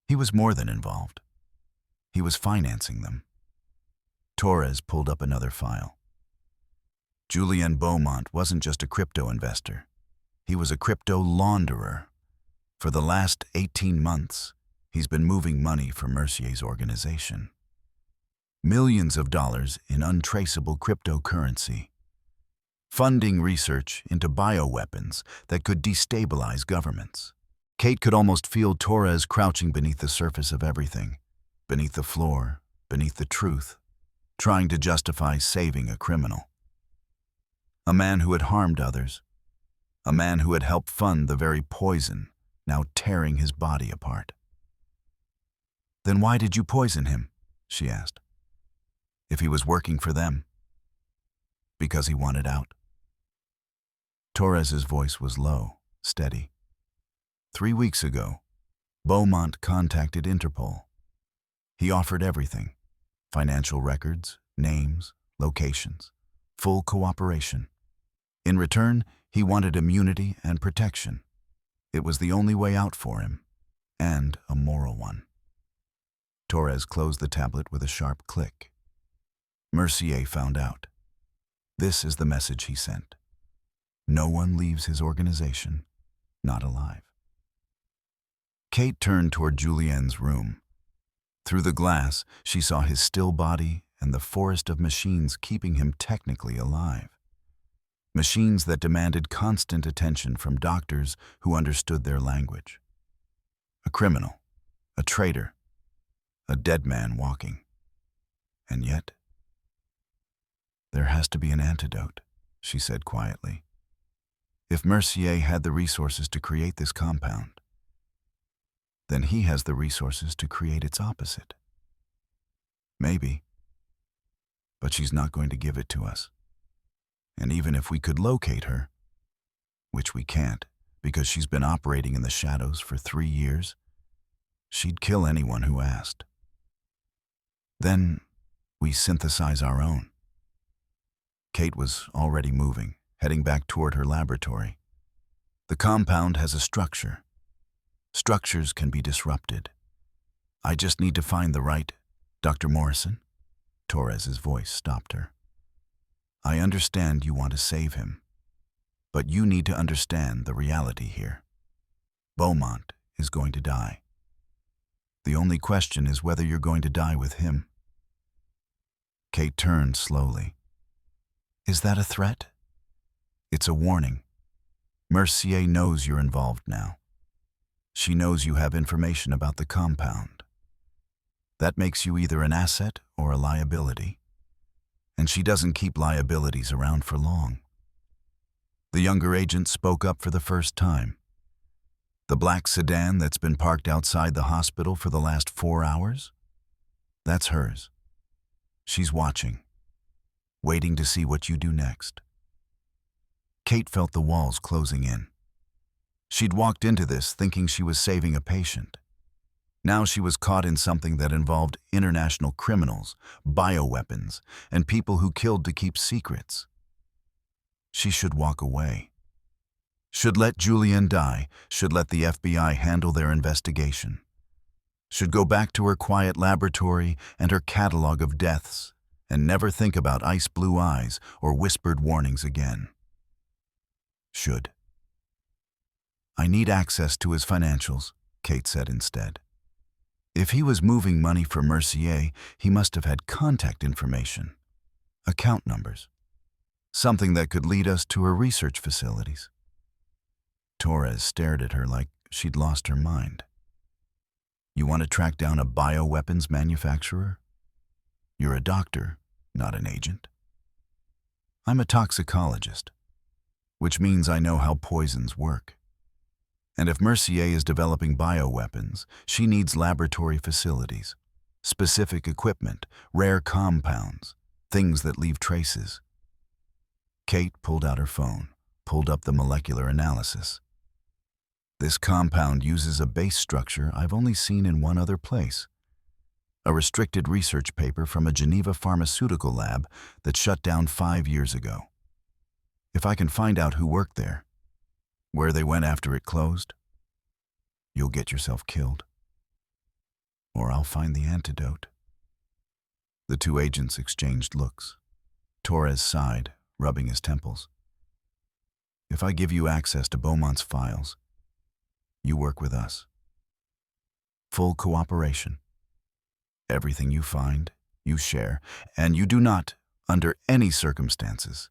He was more than involved. He was financing them. Torres pulled up another file. Julien Beaumont wasn't just a crypto investor. He was a crypto launderer. For the last 18 months, he's been moving money for Mercier's organization. Millions of dollars in untraceable cryptocurrency. Funding research into bioweapons that could destabilize governments. Kate could almost feel Torres crouching beneath the surface of everything, beneath the floor, beneath the truth, trying to justify saving a criminal. A man who had harmed others. A man who had helped fund the very poison now tearing his body apart. Then why did you poison him? She asked. If he was working for them. Because he wanted out. Torres's voice was low, steady. 3 weeks ago, Beaumont contacted Interpol. He offered everything: financial records, names, locations, full cooperation. In return, he wanted immunity and protection. It was the only way out for him, and a moral one. Torres closed the tablet with a sharp click. Mercier found out. This is the message he sent. No one leaves his organization, not alive. Kate turned toward Julienne's room. Through the glass, she saw his still body and the forest of machines keeping him technically alive. Machines that demanded constant attention from doctors who understood their language. A criminal, a traitor, a dead man walking. And yet, there has to be an antidote, she said quietly. If Mercier had the resources to create this compound, then he has the resources to create its opposite. Maybe, but she's not going to give it to us. And even if we could locate her, which we can't because she's been operating in the shadows for 3 years, she'd kill anyone who asked. Then we synthesize our own. Kate was already moving, heading back toward her laboratory. The compound has a structure. Structures can be disrupted. I just need to find the right... Dr. Morrison? Torres's voice stopped her. I understand you want to save him, but you need to understand the reality here. Beaumont is going to die. The only question is whether you're going to die with him. Kate turned slowly. Is that a threat? It's a warning. Mercier knows you're involved now. She knows you have information about the compound. That makes you either an asset or a liability. And she doesn't keep liabilities around for long. The younger agent spoke up for the first time. The black sedan that's been parked outside the hospital for the last 4 hours? That's hers. She's watching, waiting to see what you do next. Kate felt the walls closing in. She'd walked into this thinking she was saving a patient. Now she was caught in something that involved international criminals, bioweapons, and people who killed to keep secrets. She should walk away. Should let Julienne die, should let the FBI handle their investigation. Should go back to her quiet laboratory and her catalog of deaths, and never think about ice blue eyes or whispered warnings again. Should. I need access to his financials, Kate said instead. If he was moving money for Mercier, he must have had contact information, account numbers, something that could lead us to her research facilities. Torres stared at her like she'd lost her mind. You want to track down a bioweapons manufacturer? You're a doctor, not an agent. I'm a toxicologist, which means I know how poisons work. And if Mercier is developing bioweapons, she needs laboratory facilities, specific equipment, rare compounds, things that leave traces. Kate pulled out her phone, pulled up the molecular analysis. This compound uses a base structure I've only seen in one other place. A restricted research paper from a Geneva pharmaceutical lab that shut down 5 years ago. If I can find out who worked there, where they went after it closed, you'll get yourself killed. Or I'll find the antidote. The two agents exchanged looks. Torres sighed, rubbing his temples. If I give you access to Beaumont's files, you work with us. Full cooperation. Everything you find, you share, and you do not, under any circumstances,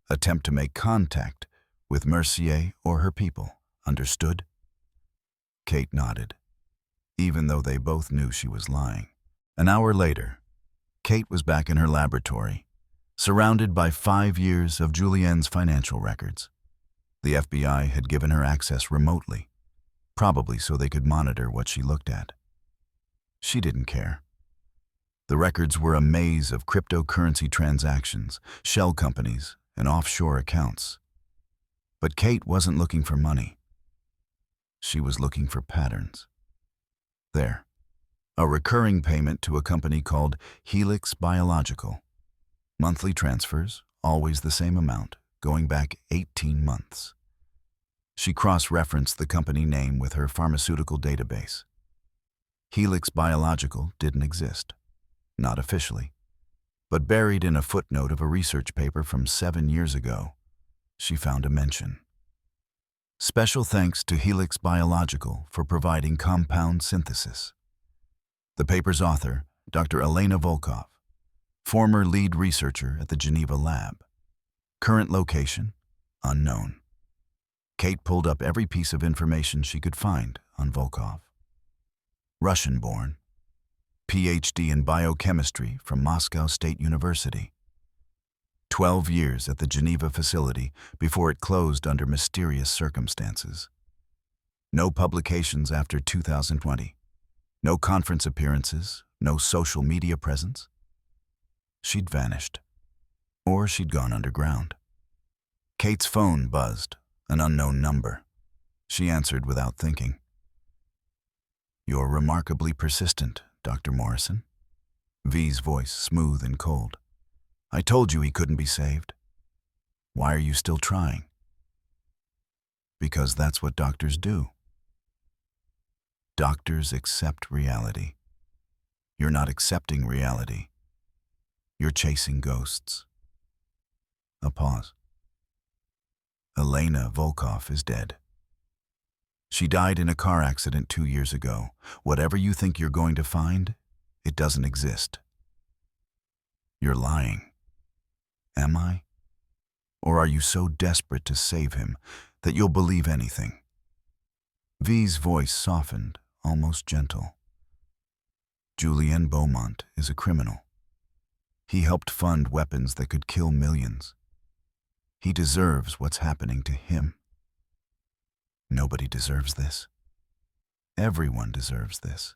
attempt to make contact with Mercier or her people. Understood? Kate nodded, even though they both knew she was lying. An hour later, Kate was back in her laboratory, surrounded by 5 years of Julienne's financial records. The FBI had given her access remotely, probably so they could monitor what she looked at. She didn't care. The records were a maze of cryptocurrency transactions, shell companies, and offshore accounts. But Kate wasn't looking for money. She was looking for patterns. There, a recurring payment to a company called Helix Biological. Monthly transfers, always the same amount, going back 18 months. She cross-referenced the company name with her pharmaceutical database. Helix Biological didn't exist, not officially, but buried in a footnote of a research paper from 7 years ago, she found a mention. Special thanks to Helix Biological for providing compound synthesis. The paper's author, Dr. Elena Volkov, former lead researcher at the Geneva lab. Current location, unknown. Kate pulled up every piece of information she could find on Volkov. Russian-born, PhD in biochemistry from Moscow State University. 12 years at the Geneva facility before it closed under mysterious circumstances. No publications after 2020. No conference appearances, no social media presence. She'd vanished. Or she'd gone underground. Kate's phone buzzed, an unknown number. She answered without thinking. You're remarkably persistent, Dr. Morrison. V's voice smooth and cold. I told you he couldn't be saved. Why are you still trying? Because that's what doctors do. Doctors accept reality. You're not accepting reality. You're chasing ghosts. A pause. Elena Volkov is dead. She died in a car accident 2 years ago. Whatever you think you're going to find, it doesn't exist. You're lying. Am I? Or are you so desperate to save him that you'll believe anything? V's voice softened, almost gentle. Julien Beaumont is a criminal. He helped fund weapons that could kill millions. He deserves what's happening to him. Nobody deserves this. Everyone deserves this.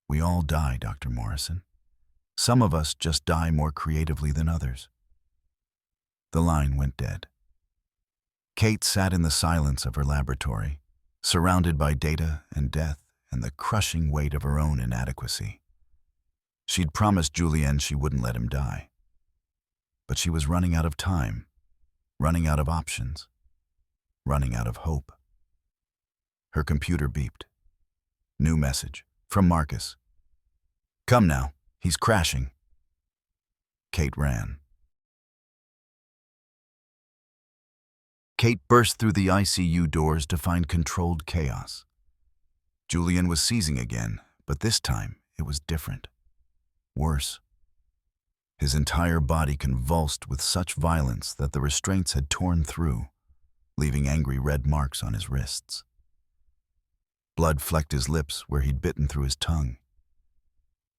We all die, Dr. Morrison. Some of us just die more creatively than others. The line went dead. Kate sat in the silence of her laboratory, surrounded by data and death and the crushing weight of her own inadequacy. She'd promised Julien she wouldn't let him die. But she was running out of time, running out of options, running out of hope. Her computer beeped. New message from Marcus. Come now, he's crashing. Kate ran. Kate burst through the ICU doors to find controlled chaos. Julien was seizing again, but this time it was different. Worse. His entire body convulsed with such violence that the restraints had torn through, leaving angry red marks on his wrists. Blood flecked his lips where he'd bitten through his tongue.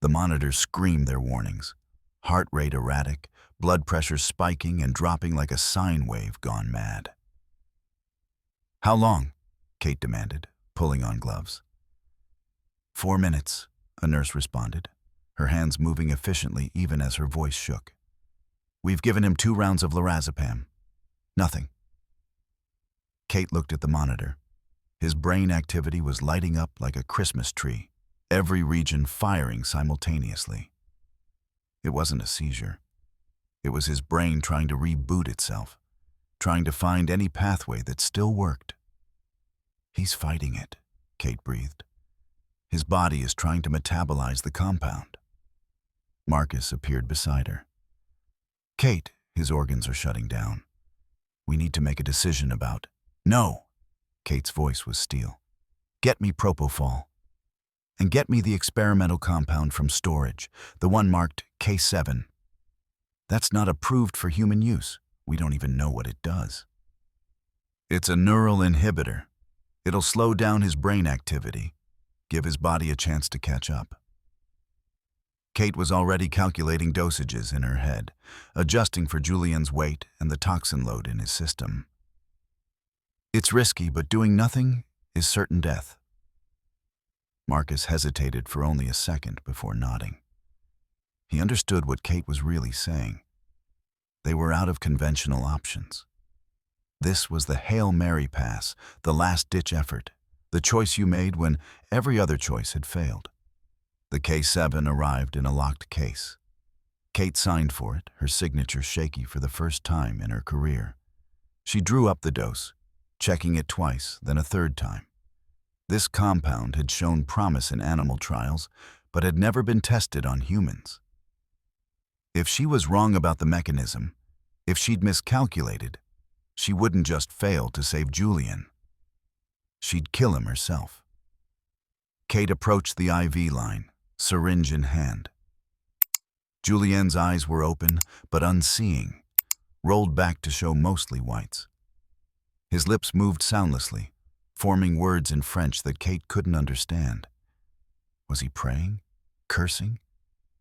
The monitors screamed their warnings, heart rate erratic, blood pressure spiking and dropping like a sine wave gone mad. How long? Kate demanded, pulling on gloves. 4 minutes, a nurse responded, her hands moving efficiently even as her voice shook. We've given him 2 rounds of lorazepam. Nothing. Kate looked at the monitor. His brain activity was lighting up like a Christmas tree, every region firing simultaneously. It wasn't a seizure. It was his brain trying to reboot itself, trying to find any pathway that still worked. He's fighting it, Kate breathed. His body is trying to metabolize the compound. Marcus appeared beside her. Kate, his organs are shutting down. We need to make a decision about... No! Kate's voice was steel. Get me propofol. And get me the experimental compound from storage, the one marked K7. That's not approved for human use. We don't even know what it does. It's a neural inhibitor. It'll slow down his brain activity, give his body a chance to catch up. Kate was already calculating dosages in her head, adjusting for Julien's weight and the toxin load in his system. It's risky, but doing nothing is certain death. Marcus hesitated for only a second before nodding. He understood what Kate was really saying. They were out of conventional options. This was the Hail Mary pass, the last-ditch effort, the choice you made when every other choice had failed. The K7 arrived in a locked case. Kate signed for it, her signature shaky for the first time in her career. She drew up the dose, checking it twice, then a third time. This compound had shown promise in animal trials, but had never been tested on humans. If she was wrong about the mechanism, if she'd miscalculated, she wouldn't just fail to save Julien. She'd kill him herself. Kate approached the IV line, syringe in hand. Julien's eyes were open, but unseeing, rolled back to show mostly whites. His lips moved soundlessly, forming words in French that Kate couldn't understand. Was he praying? Cursing?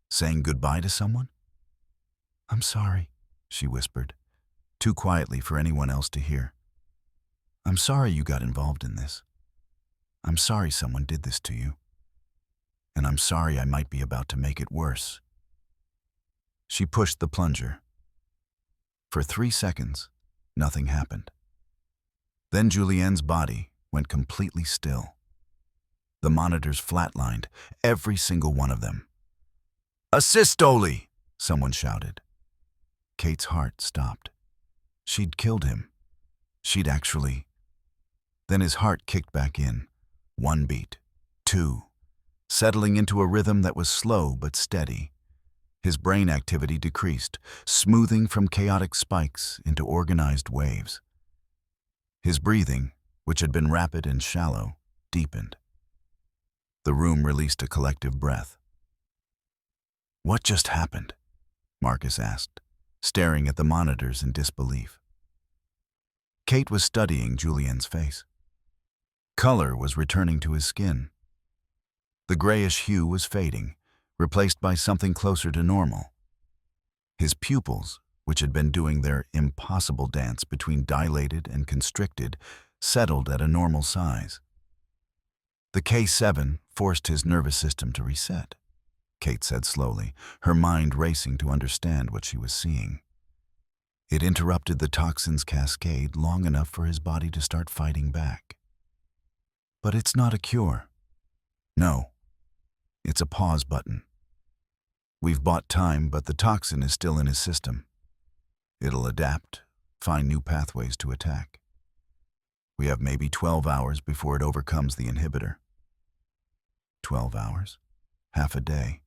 Saying goodbye to someone? I'm sorry, she whispered, too quietly for anyone else to hear. I'm sorry you got involved in this. I'm sorry someone did this to you. And I'm sorry I might be about to make it worse. She pushed the plunger. For 3 seconds, nothing happened. Then Julien's body went completely still. The monitors flatlined, every single one of them. Assistole! Someone shouted. Kate's heart stopped. She'd killed him. She'd actually... Then his heart kicked back in. 1 beat, 2, settling into a rhythm that was slow but steady. His brain activity decreased, smoothing from chaotic spikes into organized waves. His breathing, which had been rapid and shallow, deepened. The room released a collective breath. "What just happened?" Marcus asked, staring at the monitors in disbelief. Kate was studying Julien's face. Color was returning to his skin. The grayish hue was fading, replaced by something closer to normal. His pupils, which had been doing their impossible dance between dilated and constricted, settled at a normal size. The K7 forced his nervous system to reset, Kate said slowly, her mind racing to understand what she was seeing. It interrupted the toxin's cascade long enough for his body to start fighting back. But it's not a cure. No, it's a pause button. We've bought time, but the toxin is still in his system. It'll adapt, find new pathways to attack. We have maybe 12 hours before it overcomes the inhibitor. 12 hours? Half a day.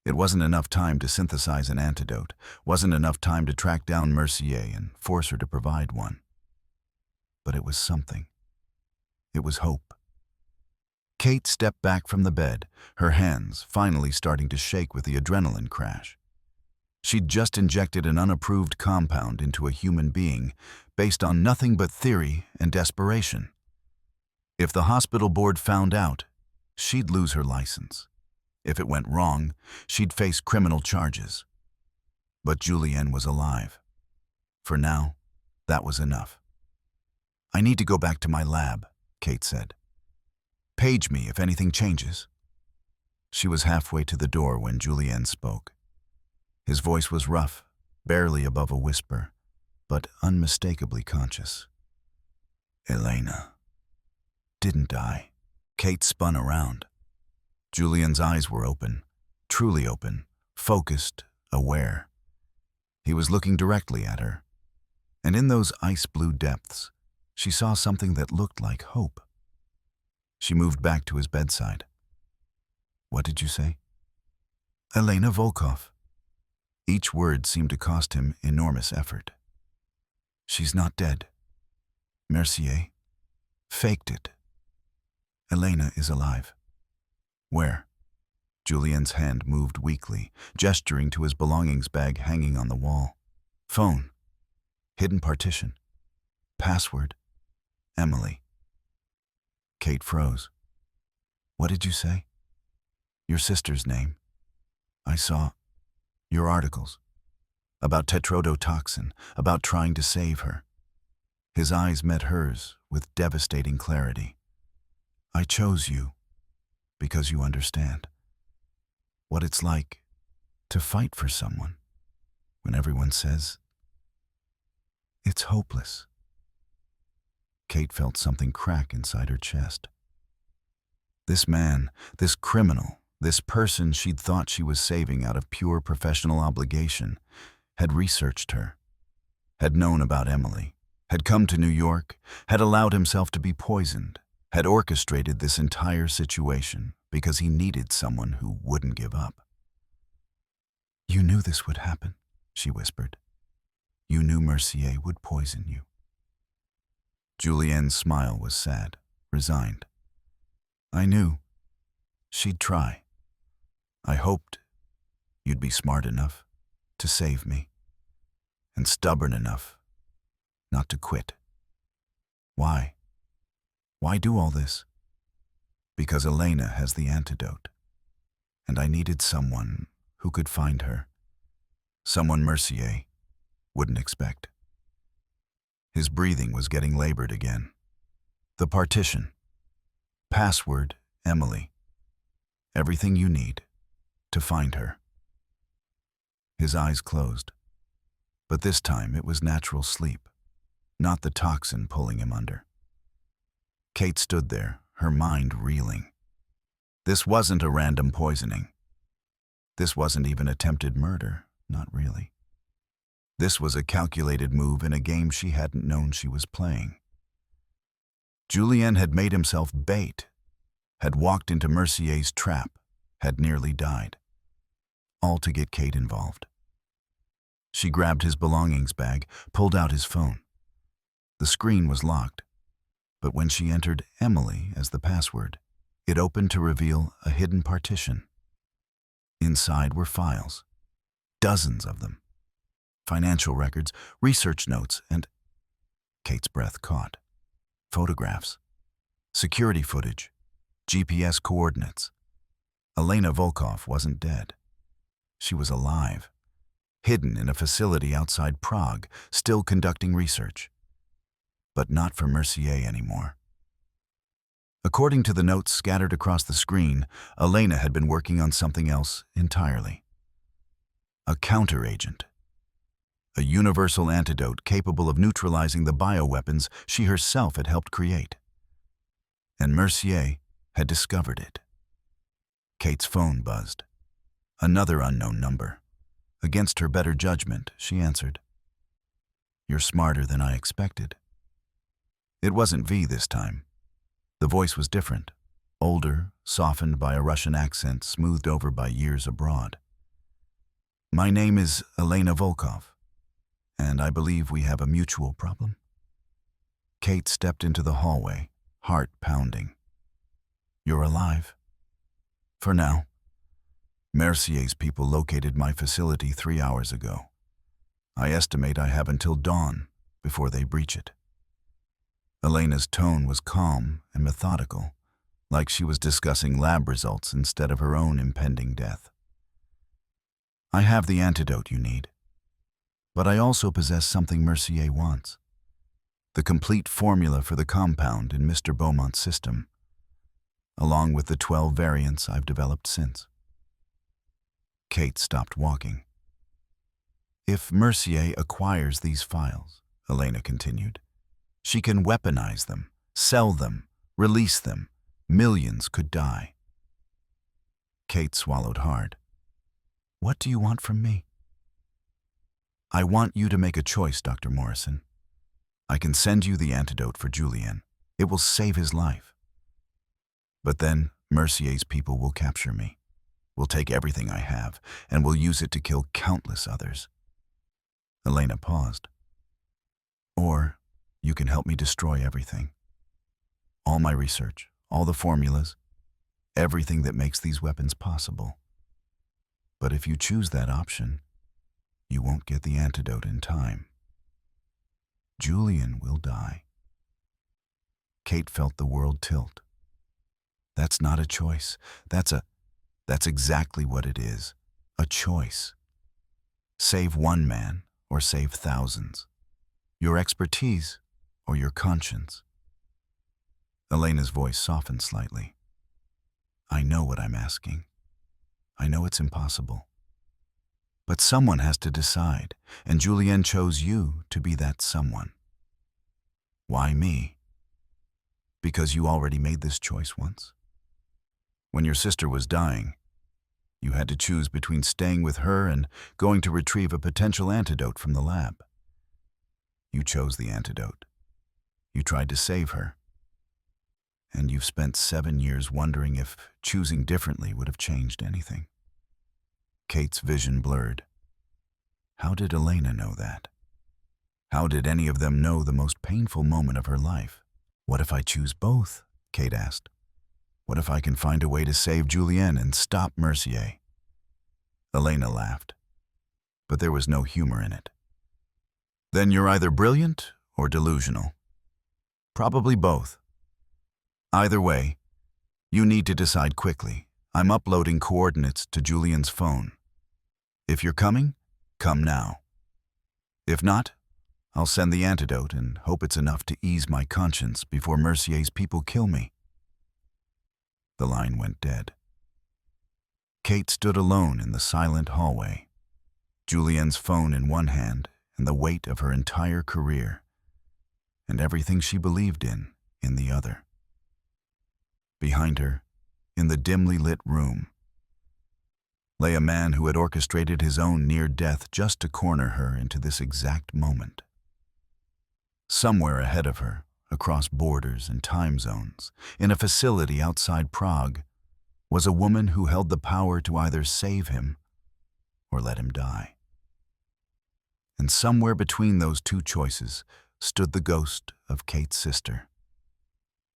It wasn't enough time to synthesize an antidote, wasn't enough time to track down Mercier and force her to provide one. But it was something. It was hope. Kate stepped back from the bed, her hands finally starting to shake with the adrenaline crash. She'd just injected an unapproved compound into a human being based on nothing but theory and desperation. If the hospital board found out, she'd lose her license. If it went wrong, she'd face criminal charges. But Julien was alive. For now, that was enough. "I need to go back to my lab," Kate said. "Page me if anything changes." She was halfway to the door when Julien spoke. His voice was rough, barely above a whisper, but unmistakably conscious. "Elena didn't die." Kate spun around. Julien's eyes were open, truly open, focused, aware. He was looking directly at her, and in those ice-blue depths, she saw something that looked like hope. She moved back to his bedside. "What did you say?" "Elena Volkov." Each word seemed to cost him enormous effort. "She's not dead. Mercier faked it. Elena is alive." "Where?" Julien's hand moved weakly, gesturing to his belongings bag hanging on the wall. "Phone. Hidden partition. Password. Emily." Kate froze. "What did you say?" "Your sister's name. I saw your articles. About tetrodotoxin, about trying to save her." His eyes met hers with devastating clarity. "I chose you because you understand what it's like to fight for someone when everyone says it's hopeless." Kate felt something crack inside her chest. This man, this criminal, this person she'd thought she was saving out of pure professional obligation, had researched her, had known about Emily, had come to New York, had allowed himself to be poisoned, had orchestrated this entire situation because he needed someone who wouldn't give up. "You knew this would happen," she whispered. "You knew Mercier would poison you." Julien's smile was sad, resigned. "I knew. She'd try. I hoped you'd be smart enough to save me, and stubborn enough not to quit." "Why? Why do all this?" "Because Elena has the antidote, and I needed someone who could find her. Someone Mercier wouldn't expect." His breathing was getting labored again. "The partition. Password, Emily. Everything you need to find her." His eyes closed, but this time it was natural sleep, not the toxin pulling him under. Kate stood there, her mind reeling. This wasn't a random poisoning. This wasn't even attempted murder, not really. This was a calculated move in a game she hadn't known she was playing. Julien had made himself bait, had walked into Mercier's trap, had nearly died. All to get Kate involved. She grabbed his belongings bag, pulled out his phone. The screen was locked. But when she entered Emily as the password, it opened to reveal a hidden partition. Inside were files, dozens of them. Financial records, research notes, and Kate's breath caught. Photographs, security footage, GPS coordinates. Elena Volkov wasn't dead. She was alive, hidden in a facility outside Prague, still conducting research. But not for Mercier anymore. According to the notes scattered across the screen, Elena had been working on something else entirely. A counteragent. A universal antidote capable of neutralizing the bioweapons she herself had helped create. And Mercier had discovered it. Kate's phone buzzed. Another unknown number. Against her better judgment, she answered. "You're smarter than I expected." It wasn't V this time. The voice was different, older, softened by a Russian accent smoothed over by years abroad. "My name is Elena Volkov, and I believe we have a mutual problem." Kate stepped into the hallway, heart pounding. "You're alive." "For now. Mercier's people located my facility 3 hours ago. I estimate I have until dawn before they breach it." Elena's tone was calm and methodical, like she was discussing lab results instead of her own impending death. "I have the antidote you need, but I also possess something Mercier wants. The complete formula for the compound in Mr. Beaumont's system, along with the 12 variants I've developed since." Kate stopped walking. "If Mercier acquires these files," Elena continued, "she can weaponize them, sell them, release them. Millions could die." Kate swallowed hard. "What do you want from me?" "I want you to make a choice, Dr. Morrison. I can send you the antidote for Julien. It will save his life. But then Mercier's people will capture me, will take everything I have, and will use it to kill countless others." Elena paused. "Or you can help me destroy everything. All my research, all the formulas, everything that makes these weapons possible. But if you choose that option, you won't get the antidote in time. Julien will die." Kate felt the world tilt. That's not a choice. That's exactly what it is. A choice. Save one man or save thousands. Your expertise or your conscience. Elena's voice softened slightly. "I know what I'm asking. I know it's impossible. But someone has to decide, and Julien chose you to be that someone." "Why me?" "Because you already made this choice once. When your sister was dying, you had to choose between staying with her and going to retrieve a potential antidote from the lab. You chose the antidote. You tried to save her. And you've spent 7 years wondering if choosing differently would have changed anything." Kate's vision blurred. How did Elena know that? How did any of them know the most painful moment of her life? "What if I choose both?" Kate asked. "What if I can find a way to save Julien and stop Mercier?" Elena laughed, but there was no humor in it. "Then you're either brilliant or delusional. Probably both. Either way, you need to decide quickly. I'm uploading coordinates to Julien's phone. If you're coming, come now. If not, I'll send the antidote and hope it's enough to ease my conscience before Mercier's people kill me." The line went dead. Kate stood alone in the silent hallway, Julien's phone in one hand and the weight of her entire career, and everything she believed in the other. Behind her, in the dimly lit room, lay a man who had orchestrated his own near death just to corner her into this exact moment. Somewhere ahead of her, across borders and time zones, in a facility outside Prague, was a woman who held the power to either save him or let him die. And somewhere between those two choices stood the ghost of Kate's sister,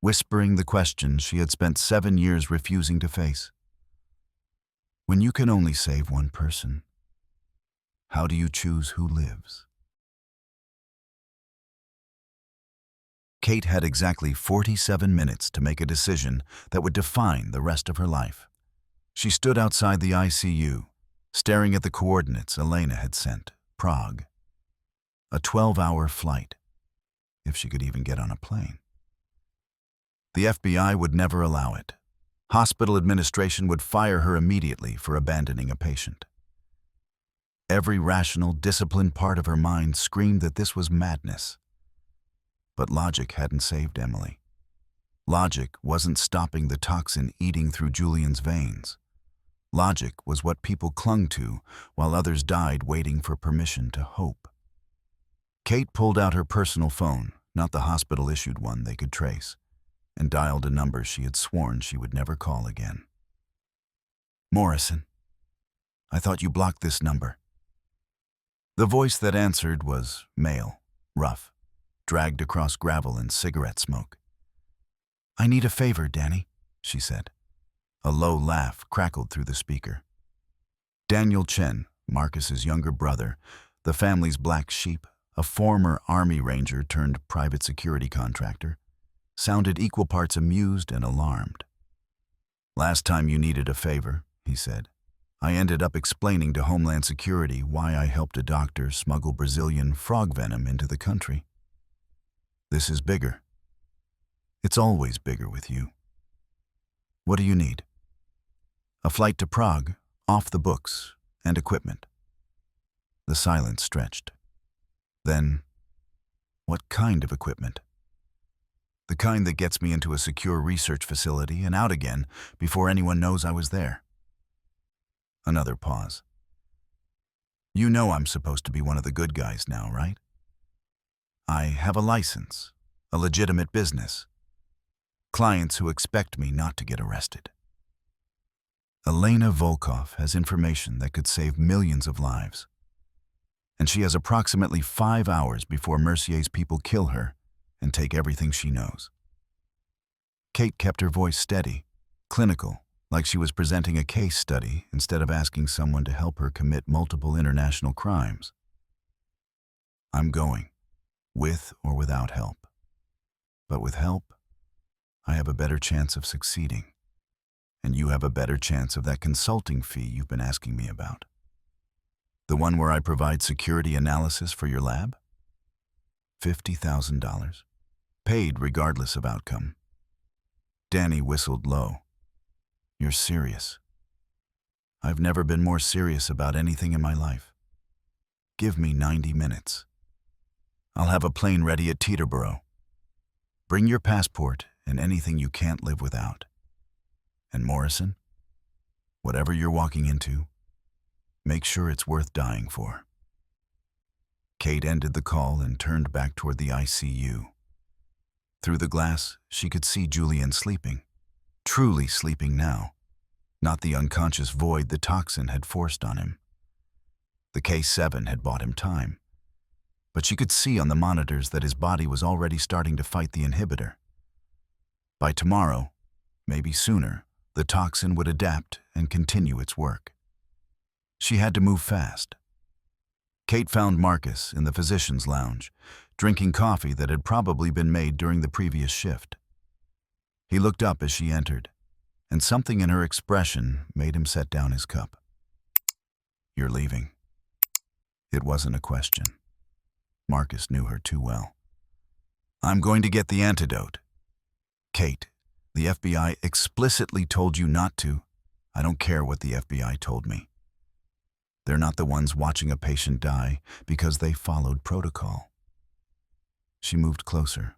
whispering the question she had spent 7 years refusing to face. When you can only save one person, how do you choose who lives? Kate had exactly 47 minutes to make a decision that would define the rest of her life. She stood outside the ICU, staring at the coordinates Elena had sent, Prague. A 12-hour flight, if she could even get on a plane. The FBI would never allow it. Hospital administration would fire her immediately for abandoning a patient. Every rational, disciplined part of her mind screamed that this was madness. But logic hadn't saved Emily. Logic wasn't stopping the toxin eating through Julian's veins. Logic was what people clung to while others died waiting for permission to hope. Kate pulled out her personal phone, not the hospital-issued one they could trace, and dialed a number she had sworn she would never call again. "Morrison, I thought you blocked this number." The voice that answered was male, rough, dragged across gravel and cigarette smoke. "I need a favor, Danny," she said. A low laugh crackled through the speaker. Daniel Chen, Marcus's younger brother, the family's black sheep, a former Army Ranger turned private security contractor, sounded equal parts amused and alarmed. "Last time you needed a favor," he said, "I ended up explaining to Homeland Security why I helped a doctor smuggle Brazilian frog venom into the country. This is bigger. It's always bigger with you. What do you need?" "A flight to Prague, off the books, and equipment." The silence stretched. Then, "What kind of equipment?" "The kind that gets me into a secure research facility and out again before anyone knows I was there." Another pause. "You know I'm supposed to be one of the good guys now, right? I have a license, a legitimate business, clients who expect me not to get arrested. Elena Volkov has information that could save millions of lives. And she has approximately 5 hours before Mercier's people kill her and take everything she knows." Kate kept her voice steady, clinical, like she was presenting a case study instead of asking someone to help her commit multiple international crimes. "I'm going, with or without help. But with help, I have a better chance of succeeding. And you have a better chance of that consulting fee you've been asking me about. The one where I provide security analysis for your lab? $50,000. Paid regardless of outcome." Danny whistled low. "You're serious." "I've never been more serious about anything in my life. Give me 90 minutes. I'll have a plane ready at Teterboro. Bring your passport and anything you can't live without. And Morrison, whatever you're walking into, make sure it's worth dying for." Kate ended the call and turned back toward the ICU. Through the glass, she could see Julian sleeping, truly sleeping now, not the unconscious void the toxin had forced on him. The K7 had bought him time, but she could see on the monitors that his body was already starting to fight the inhibitor. By tomorrow, maybe sooner, the toxin would adapt and continue its work. She had to move fast. Kate found Marcus in the physician's lounge, drinking coffee that had probably been made during the previous shift. He looked up as she entered, and something in her expression made him set down his cup. "You're leaving." It wasn't a question. Marcus knew her too well. "I'm going to get the antidote." "Kate, the FBI explicitly told you not to." "I don't care what the FBI told me. They're not the ones watching a patient die because they followed protocol." She moved closer,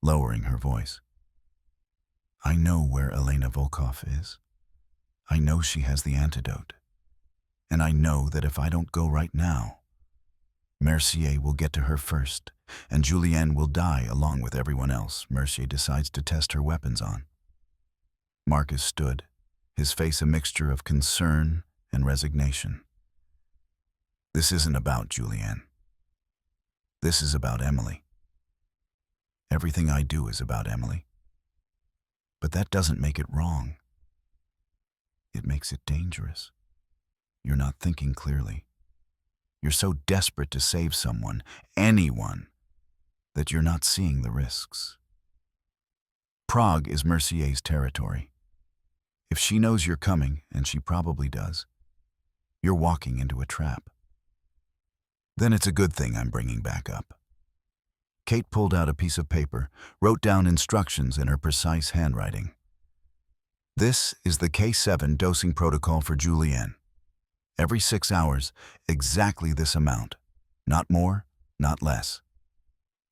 lowering her voice. "I know where Elena Volkov is. I know she has the antidote. And I know that if I don't go right now, Mercier will get to her first, and Julianne will die along with everyone else Mercier decides to test her weapons on." Marcus stood, his face a mixture of concern and resignation. "This isn't about Julianne. This is about Emily. Everything I do is about Emily. But that doesn't make it wrong. It makes it dangerous. You're not thinking clearly. You're so desperate to save someone, anyone, that you're not seeing the risks. Prague is Mercier's territory. If she knows you're coming, and she probably does, you're walking into a trap. Then it's a good thing I'm bringing back up. Kate pulled out a piece of paper, wrote down instructions in her precise handwriting. This is the K7 dosing protocol for Julianne. Every 6 hours, exactly this amount. Not more, not less.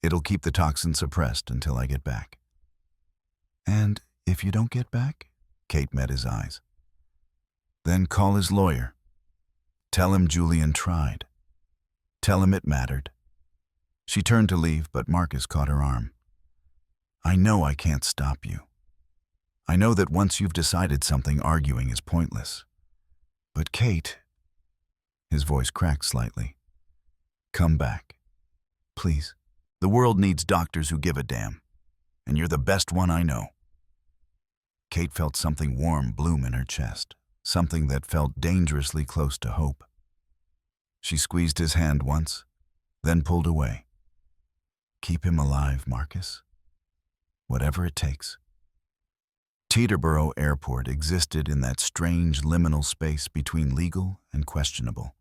It'll keep the toxin suppressed until I get back. And if you don't get back? Kate met his eyes. Then call his lawyer. Tell him Julian tried. Tell him it mattered. She turned to leave, but Marcus caught her arm. I know I can't stop you. I know that once you've decided something, arguing is pointless. But Kate, his voice cracked slightly. Come back. Please. The world needs doctors who give a damn. And you're the best one I know. Kate felt something warm bloom in her chest, something that felt dangerously close to hope. She squeezed his hand once, then pulled away. Keep him alive, Marcus. Whatever it takes. Teterboro Airport existed in that strange liminal space between legal and questionable,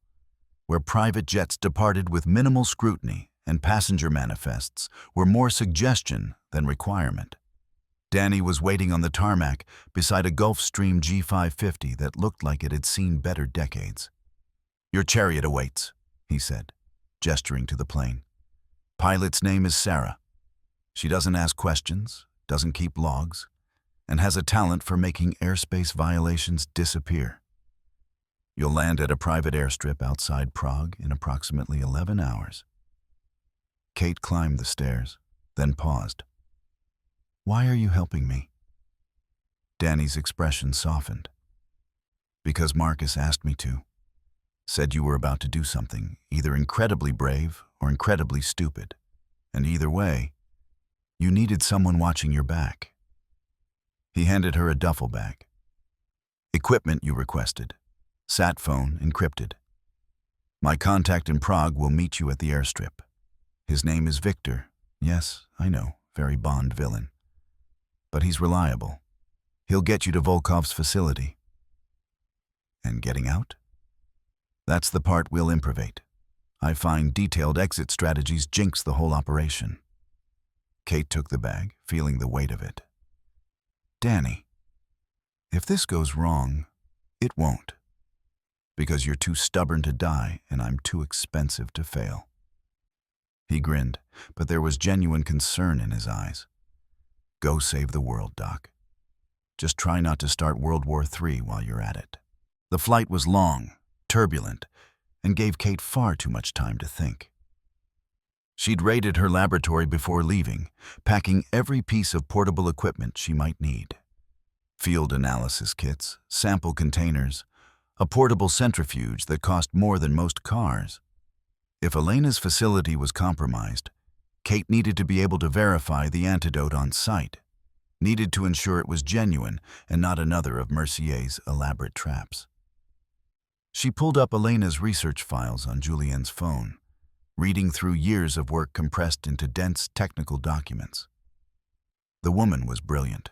where private jets departed with minimal scrutiny and passenger manifests were more suggestion than requirement. Danny was waiting on the tarmac beside a Gulfstream G550 that looked like it had seen better decades. Your chariot awaits, he said, gesturing to the plane. Pilot's name is Sarah. She doesn't ask questions, doesn't keep logs, and has a talent for making airspace violations disappear. You'll land at a private airstrip outside Prague in approximately 11 hours. Kate climbed the stairs, then paused. Why are you helping me? Danny's expression softened. Because Marcus asked me to. Said you were about to do something, either incredibly brave or incredibly stupid. And either way, you needed someone watching your back. He handed her a duffel bag. Equipment you requested. Sat phone encrypted. My contact in Prague will meet you at the airstrip. His name is Victor. Yes, I know, very Bond villain. But he's reliable. He'll get you to Volkov's facility. And getting out? That's the part we'll improvise. I find detailed exit strategies jinx the whole operation. Kate took the bag, feeling the weight of it. Danny, if this goes wrong, it won't. Because you're too stubborn to die and I'm too expensive to fail. He grinned, but there was genuine concern in his eyes. Go save the world, Doc. Just try not to start World War III while you're at it. The flight was long, turbulent, and gave Kate far too much time to think. She'd raided her laboratory before leaving, packing every piece of portable equipment she might need. Field analysis kits, sample containers, a portable centrifuge that cost more than most cars. If Elena's facility was compromised, Kate needed to be able to verify the antidote on site, needed to ensure it was genuine and not another of Mercier's elaborate traps. She pulled up Elena's research files on Julian's phone, reading through years of work compressed into dense technical documents. The woman was brilliant.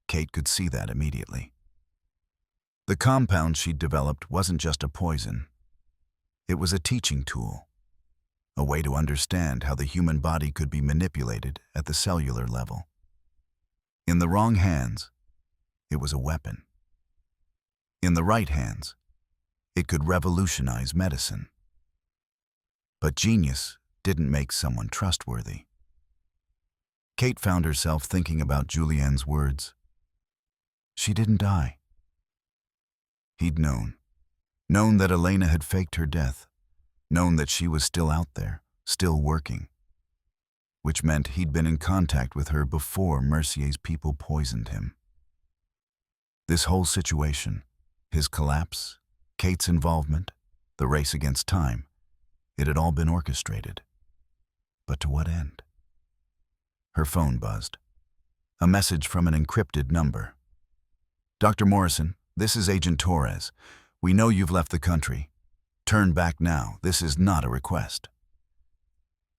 Kate could see that immediately. The compound she'd developed wasn't just a poison. It was a teaching tool, a way to understand how the human body could be manipulated at the cellular level. In the wrong hands, it was a weapon. In the right hands, it could revolutionize medicine. But genius didn't make someone trustworthy. Kate found herself thinking about Julianne's words. She didn't die. He'd known that Elena had faked her death, known that she was still out there, still working, which meant he'd been in contact with her before Mercier's people poisoned him. This whole situation, his collapse, Kate's involvement, the race against time, it had all been orchestrated. But to what end? Her phone buzzed. A message from an encrypted number. Dr. Morrison, this is Agent Torres. We know you've left the country. Turn back now. This is not a request.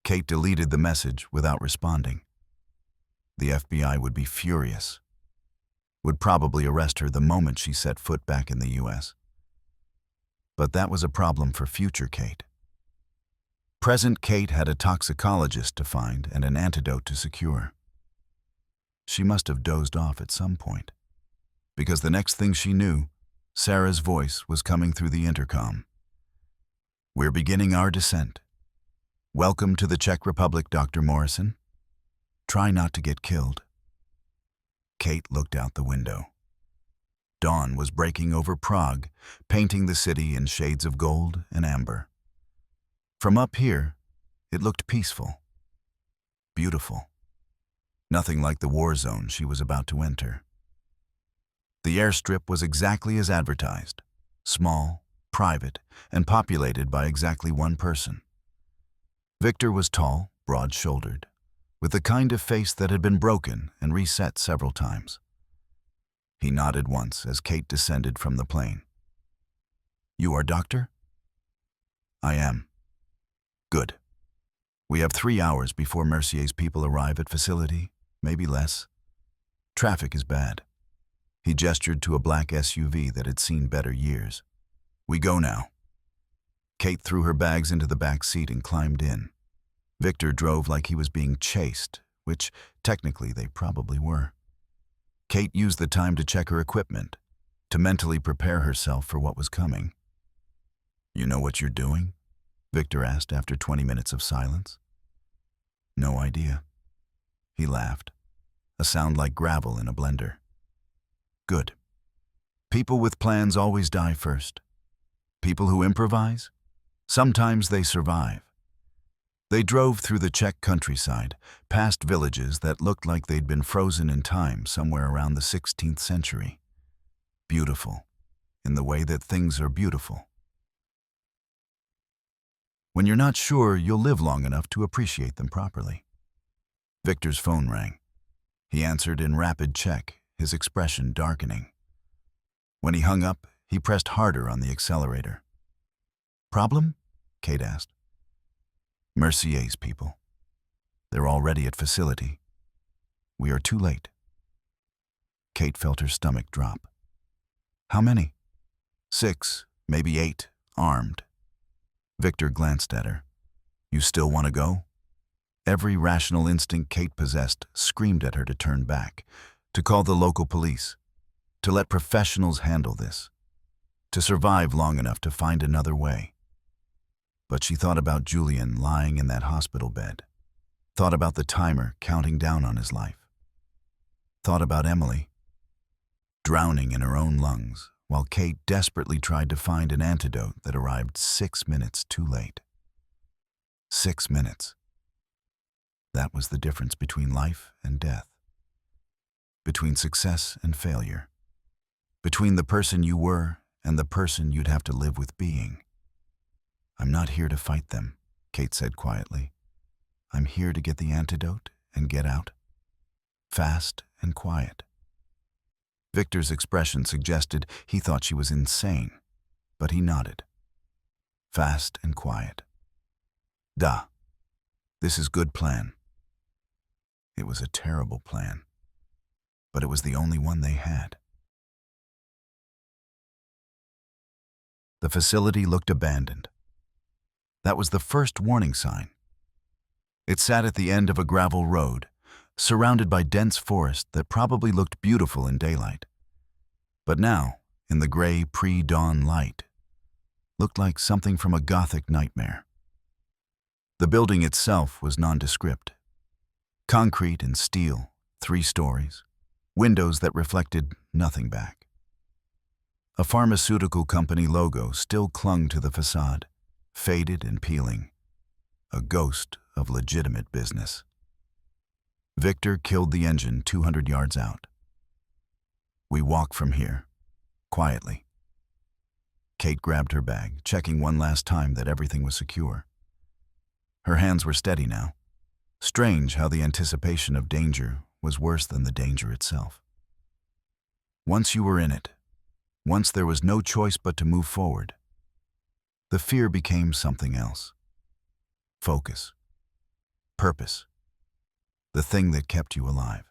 Kate deleted the message without responding. The FBI would be furious. Would probably arrest her the moment she set foot back in the U.S. But that was a problem for future Kate. Present Kate had a toxicologist to find and an antidote to secure. She must have dozed off at some point, because the next thing she knew, Sarah's voice was coming through the intercom. We're beginning our descent. Welcome to the Czech Republic, Dr. Morrison. Try not to get killed. Kate looked out the window. Dawn was breaking over Prague, painting the city in shades of gold and amber. From up here, it looked peaceful, beautiful. Nothing like the war zone she was about to enter. The airstrip was exactly as advertised, small, private, and populated by exactly one person. Victor was tall, broad-shouldered, with the kind of face that had been broken and reset several times. He nodded once as Kate descended from the plane. You are doctor? I am. Good. We have 3 hours before Mercier's people arrive at facility, maybe less. Traffic is bad. He gestured to a black SUV that had seen better years. We go now. Kate threw her bags into the back seat and climbed in. Victor drove like he was being chased, which technically they probably were. Kate used the time to check her equipment, to mentally prepare herself for what was coming. You know what you're doing? Victor asked after 20 minutes of silence. No idea. He laughed, a sound like gravel in a blender. Good. People with plans always die first. People who improvise, sometimes they survive. They drove through the Czech countryside, past villages that looked like they'd been frozen in time somewhere around the 16th century. Beautiful, in the way that things are beautiful. When you're not sure you'll live long enough to appreciate them properly. Victor's phone rang. He answered in rapid Czech, his expression darkening. When he hung up, he pressed harder on the accelerator. Problem? Kate asked. Mercier's people. They're already at facility. We are too late. Kate felt her stomach drop. How many? 6, maybe 8, armed. Victor glanced at her. You still want to go? Every rational instinct Kate possessed screamed at her to turn back, to call the local police, to let professionals handle this, to survive long enough to find another way. But she thought about Julian lying in that hospital bed, thought about the timer counting down on his life, thought about Emily, drowning in her own lungs, while Kate desperately tried to find an antidote that arrived 6 minutes too late. 6 minutes. That was the difference between life and death, between success and failure, between the person you were and the person you'd have to live with being. I'm not here to fight them, Kate said quietly. I'm here to get the antidote and get out. Fast and quiet. Victor's expression suggested he thought she was insane, but he nodded. Fast and quiet. Da. This is good plan. It was a terrible plan, but it was the only one they had. The facility looked abandoned. That was the first warning sign. It sat at the end of a gravel road, surrounded by dense forest that probably looked beautiful in daylight. But now, in the gray pre-dawn light, looked like something from a Gothic nightmare. The building itself was nondescript. Concrete and steel, 3 stories, windows that reflected nothing back. A pharmaceutical company logo still clung to the facade, faded and peeling, a ghost of legitimate business. Victor killed the engine 200 yards out. We walk from here, quietly. Kate grabbed her bag, checking one last time that everything was secure. Her hands were steady now. Strange how the anticipation of danger was worse than the danger itself. Once you were in it, once there was no choice but to move forward, the fear became something else. Focus. Purpose. The thing that kept you alive.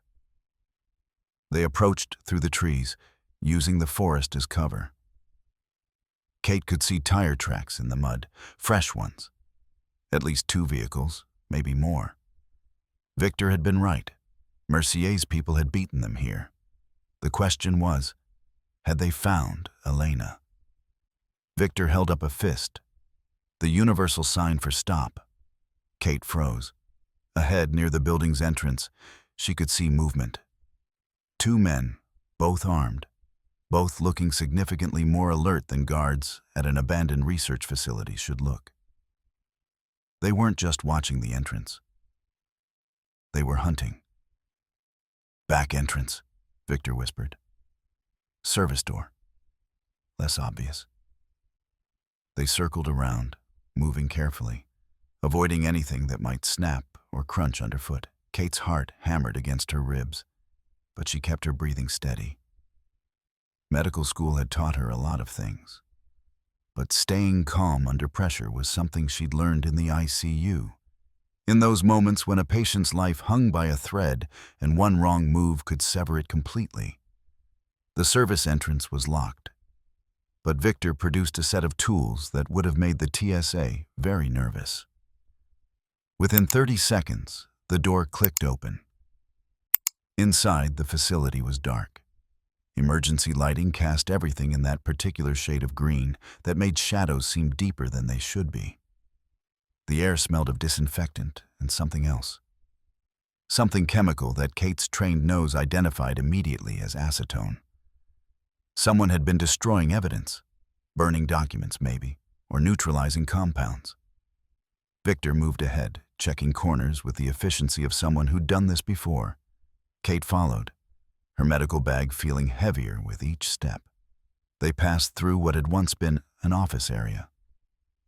They approached through the trees, using the forest as cover. Kate could see tire tracks in the mud, fresh ones. At least 2 vehicles, maybe more. Victor had been right. Mercier's people had beaten them here. The question was, had they found Elena? Victor held up a fist, the universal sign for stop. Kate froze. Ahead, near the building's entrance, she could see movement. 2 men, both armed, both looking significantly more alert than guards at an abandoned research facility should look. They weren't just watching the entrance. They were hunting. Back entrance, Victor whispered. Service door. Less obvious. They circled around, moving carefully, avoiding anything that might snap or crunch underfoot. Kate's heart hammered against her ribs, but she kept her breathing steady. Medical school had taught her a lot of things, but staying calm under pressure was something she'd learned in the ICU. In those moments when a patient's life hung by a thread and one wrong move could sever it completely. The service entrance was locked, but Victor produced a set of tools that would have made the TSA very nervous. Within 30 seconds, the door clicked open. Inside, the facility was dark. Emergency lighting cast everything in that particular shade of green that made shadows seem deeper than they should be. The air smelled of disinfectant and something else. Something chemical that Kate's trained nose identified immediately as acetone. Someone had been destroying evidence, burning documents maybe, or neutralizing compounds. Victor moved ahead, checking corners with the efficiency of someone who'd done this before. Kate followed, her medical bag feeling heavier with each step. They passed through what had once been an office area.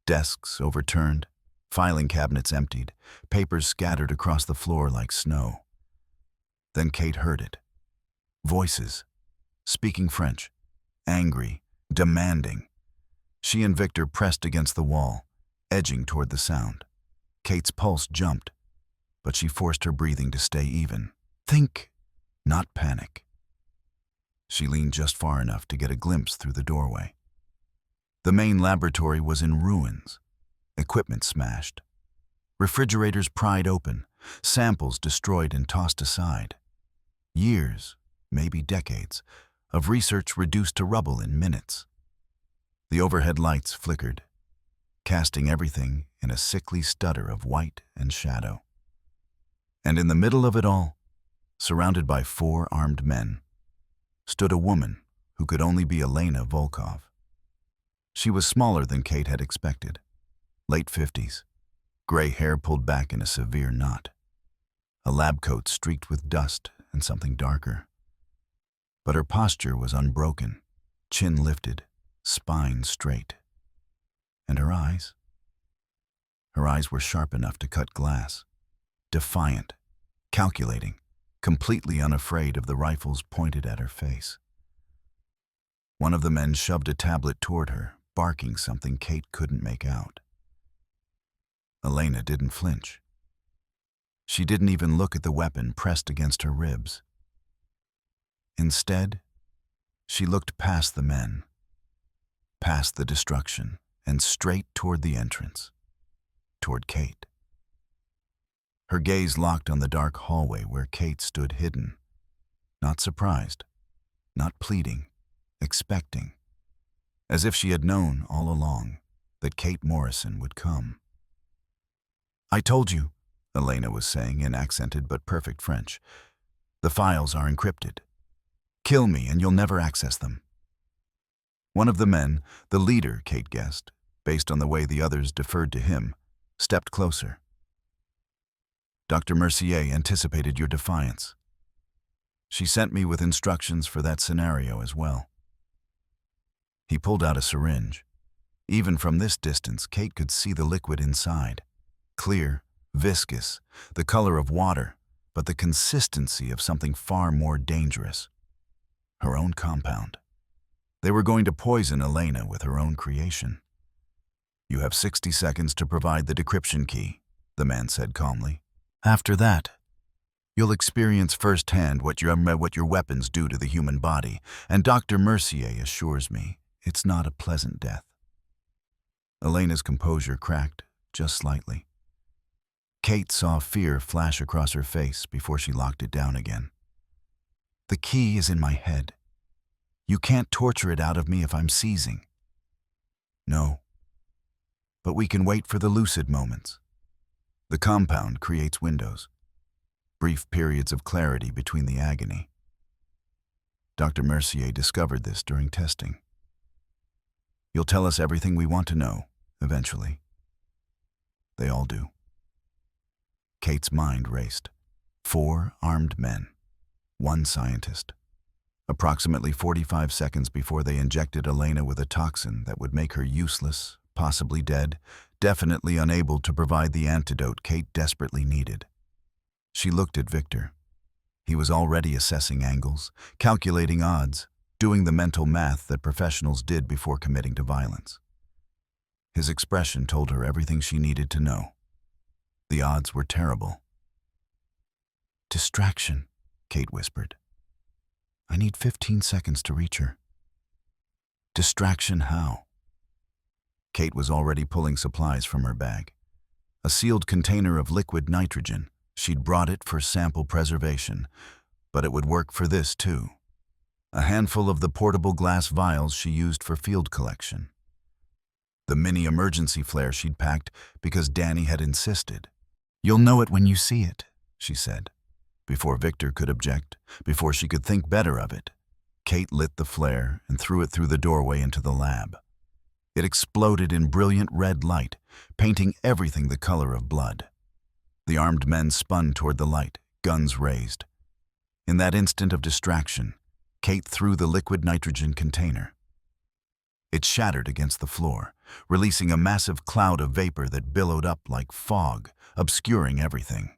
Desks overturned, filing cabinets emptied, papers scattered across the floor like snow. Then Kate heard it. Voices, speaking French, angry, demanding. She and Victor pressed against the wall, edging toward the sound. Kate's pulse jumped, but she forced her breathing to stay even. Think, not panic. She leaned just far enough to get a glimpse through the doorway. The main laboratory was in ruins, equipment smashed, refrigerators pried open, samples destroyed and tossed aside. Years, maybe decades, of research reduced to rubble in minutes. The overhead lights flickered, casting everything in a sickly stutter of white and shadow. And in the middle of it all, surrounded by 4 armed men, stood a woman who could only be Elena Volkov. She was smaller than Kate had expected, late 50s, gray hair pulled back in a severe knot, a lab coat streaked with dust and something darker. But her posture was unbroken, chin lifted, spine straight. And her eyes? Her eyes were sharp enough to cut glass, defiant, calculating, completely unafraid of the rifles pointed at her face. One of the men shoved a tablet toward her, barking something Kate couldn't make out. Elena didn't flinch. She didn't even look at the weapon pressed against her ribs. Instead, she looked past the men, past the destruction, and straight toward the entrance, toward Kate. Her gaze locked on the dark hallway where Kate stood hidden, not surprised, not pleading, expecting, as if she had known all along that Kate Morrison would come. "I told you," Elena was saying in accented but perfect French. "The files are encrypted. Kill me and you'll never access them." One of the men, the leader, Kate guessed, based on the way the others deferred to him, stepped closer. "Dr. Mercier anticipated your defiance. She sent me with instructions for that scenario as well." He pulled out a syringe. Even from this distance, Kate could see the liquid inside. Clear, viscous, the color of water, but the consistency of something far more dangerous. Her own compound. They were going to poison Elena with her own creation. "You have 60 seconds to provide the decryption key," the man said calmly. "After that, you'll experience firsthand what your weapons do to the human body, and Dr. Mercier assures me it's not a pleasant death." Elena's composure cracked, just slightly. Kate saw fear flash across her face before she locked it down again. "The key is in my head. You can't torture it out of me if I'm seizing." "No. But we can wait for the lucid moments. The compound creates windows. Brief periods of clarity between the agony. Dr. Mercier discovered this during testing. You'll tell us everything we want to know, eventually. They all do." Kate's mind raced. 4 armed men, 1 scientist. Approximately 45 seconds before they injected Elena with a toxin that would make her useless, possibly dead, definitely unable to provide the antidote Kate desperately needed. She looked at Victor. He was already assessing angles, calculating odds, doing the mental math that professionals did before committing to violence. His expression told her everything she needed to know. The odds were terrible. "Distraction," Kate whispered. "I need 15 seconds to reach her." "Distraction how?" Kate was already pulling supplies from her bag. A sealed container of liquid nitrogen. She'd brought it for sample preservation, but it would work for this too. A handful of the portable glass vials she used for field collection. The mini emergency flare she'd packed because Danny had insisted. "You'll know it when you see it," she said. Before Victor could object, before she could think better of it, Kate lit the flare and threw it through the doorway into the lab. It exploded in brilliant red light, painting everything the color of blood. The armed men spun toward the light, guns raised. In that instant of distraction, Kate threw the liquid nitrogen container. It shattered against the floor, releasing a massive cloud of vapor that billowed up like fog, obscuring everything.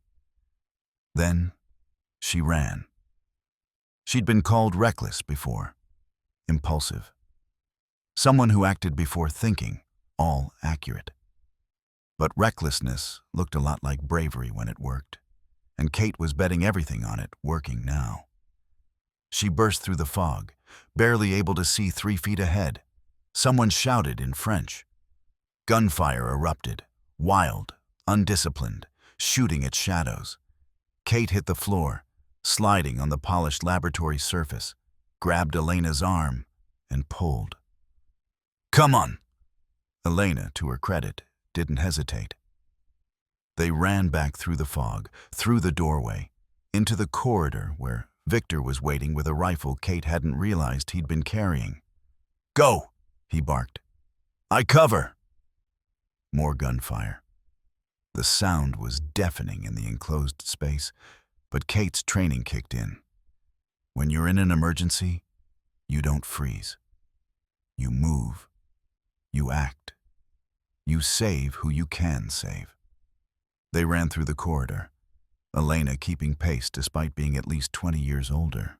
Then, she ran. She'd been called reckless before, impulsive. Someone who acted before thinking, all accurate. But recklessness looked a lot like bravery when it worked, and Kate was betting everything on it working now. She burst through the fog, barely able to see 3 feet ahead. Someone shouted in French. Gunfire erupted, wild, undisciplined, shooting at shadows. Kate hit the floor, sliding on the polished laboratory surface, grabbed Elena's arm, and pulled. "Come on!" Elena, to her credit, didn't hesitate. They ran back through the fog, through the doorway, into the corridor where Victor was waiting with a rifle Kate hadn't realized he'd been carrying. "Go!" he barked. "I cover!" More gunfire. The sound was deafening in the enclosed space, but Kate's training kicked in. When you're in an emergency, you don't freeze. You move. You act. You save who you can save. They ran through the corridor, Elena keeping pace despite being at least 20 years older.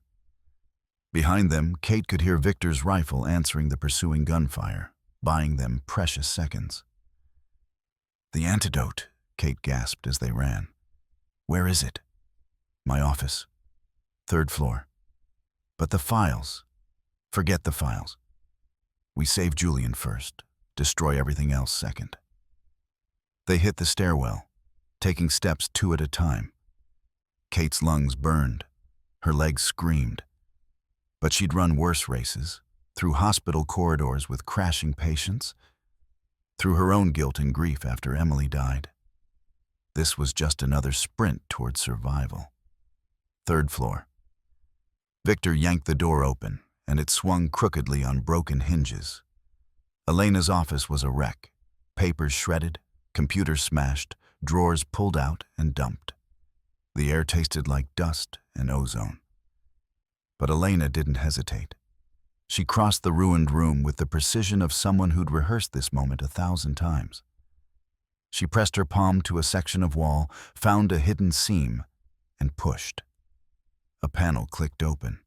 Behind them, Kate could hear Victor's rifle answering the pursuing gunfire, buying them precious seconds. "The antidote," Kate gasped as they ran. "Where is it?" "My office. 3rd floor. But the files. Forget the files. We save Julian first, destroy everything else second." They hit the stairwell, taking steps 2 at a time. Kate's lungs burned. Her legs screamed. But she'd run worse races, through hospital corridors with crashing patients, through her own guilt and grief after Emily died. This was just another sprint toward survival. 3rd floor. Victor yanked the door open, and it swung crookedly on broken hinges. Elena's office was a wreck, papers shredded, computers smashed, drawers pulled out and dumped. The air tasted like dust and ozone. But Elena didn't hesitate. She crossed the ruined room with the precision of someone who'd rehearsed this moment 1,000 times. She pressed her palm to a section of wall, found a hidden seam, and pushed. A panel clicked open.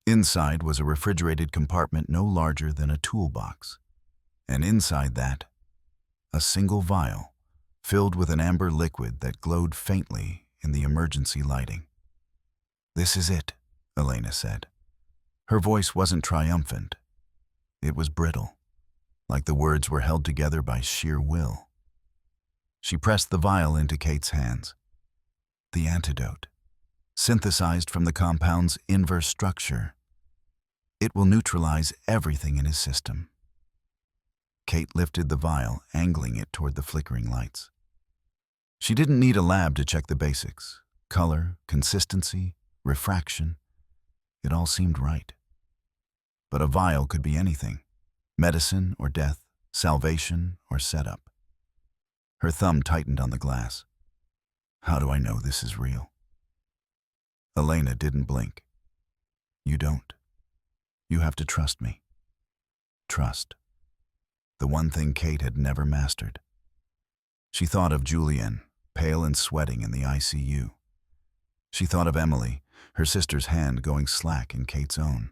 Inside was a refrigerated compartment no larger than a toolbox. And inside that, a single vial filled with an amber liquid that glowed faintly in the emergency lighting. "This is it," Elena said. Her voice wasn't triumphant. It was brittle, like the words were held together by sheer will. She pressed the vial into Kate's hands. "The antidote, synthesized from the compound's inverse structure. It will neutralize everything in his system." Kate lifted the vial, angling it toward the flickering lights. She didn't need a lab to check the basics. Color, consistency, refraction. It all seemed right. But a vial could be anything. Medicine or death, salvation or setup. Her thumb tightened on the glass. "How do I know this is real?" Elena didn't blink. "You don't. You have to trust me." Trust. The one thing Kate had never mastered. She thought of Julienne, pale and sweating in the ICU. She thought of Emily, her sister's hand going slack in Kate's own.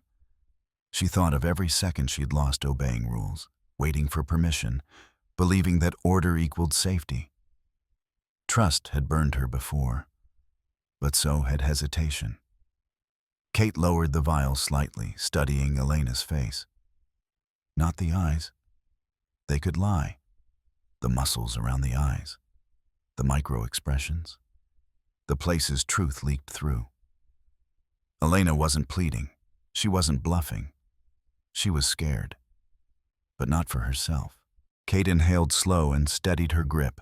She thought of every second she'd lost obeying rules, waiting for permission, believing that order equaled safety. Trust had burned her before, but so had hesitation. Kate lowered the vial slightly, studying Elena's face. Not the eyes. They could lie. The muscles around the eyes. The micro-expressions. The places truth leaked through. Elena wasn't pleading. She wasn't bluffing. She was scared. But not for herself. Kate inhaled slow and steadied her grip.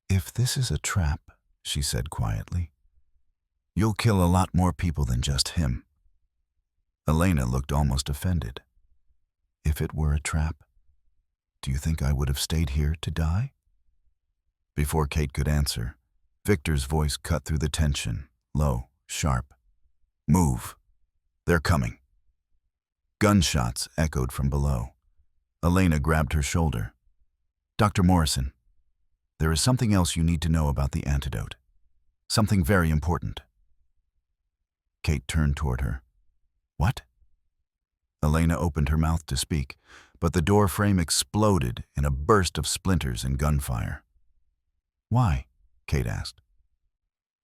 "If this is a trap," she said quietly, "you'll kill a lot more people than just him." Elena looked almost offended. "If it were a trap, do you think I would have stayed here to die?" Before Kate could answer, Victor's voice cut through the tension, low, sharp. "Move. They're coming." Gunshots echoed from below. Elena grabbed her shoulder. "Dr. Morrison, there is something else you need to know about the antidote. Something very important." Kate turned toward her. "What?" Elena opened her mouth to speak, but the door frame exploded in a burst of splinters and gunfire. "Why?" Kate asked.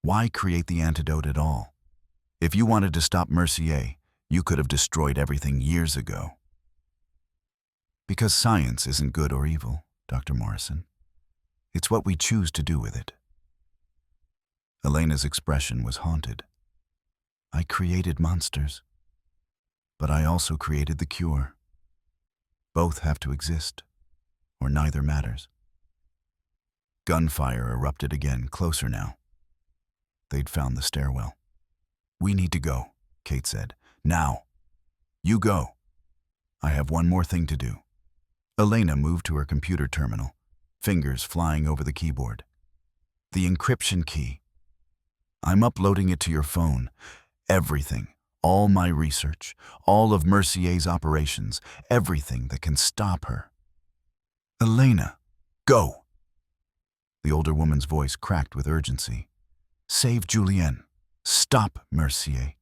"Why create the antidote at all? If you wanted to stop Mercier, you could have destroyed everything years ago." "Because science isn't good or evil, Dr. Morrison. It's what we choose to do with it." Elena's expression was haunted. "I created monsters, but I also created the cure. Both have to exist, or neither matters." Gunfire erupted again, closer now. They'd found the stairwell. "We need to go," Kate said. "Now. You go. I have one more thing to do." Elena moved to her computer terminal, fingers flying over the keyboard. "The encryption key. I'm uploading it to your phone. Everything, all my research, all of Mercier's operations, everything that can stop her." "Elena, go!" The older woman's voice cracked with urgency. "Save Julienne. Stop Mercier.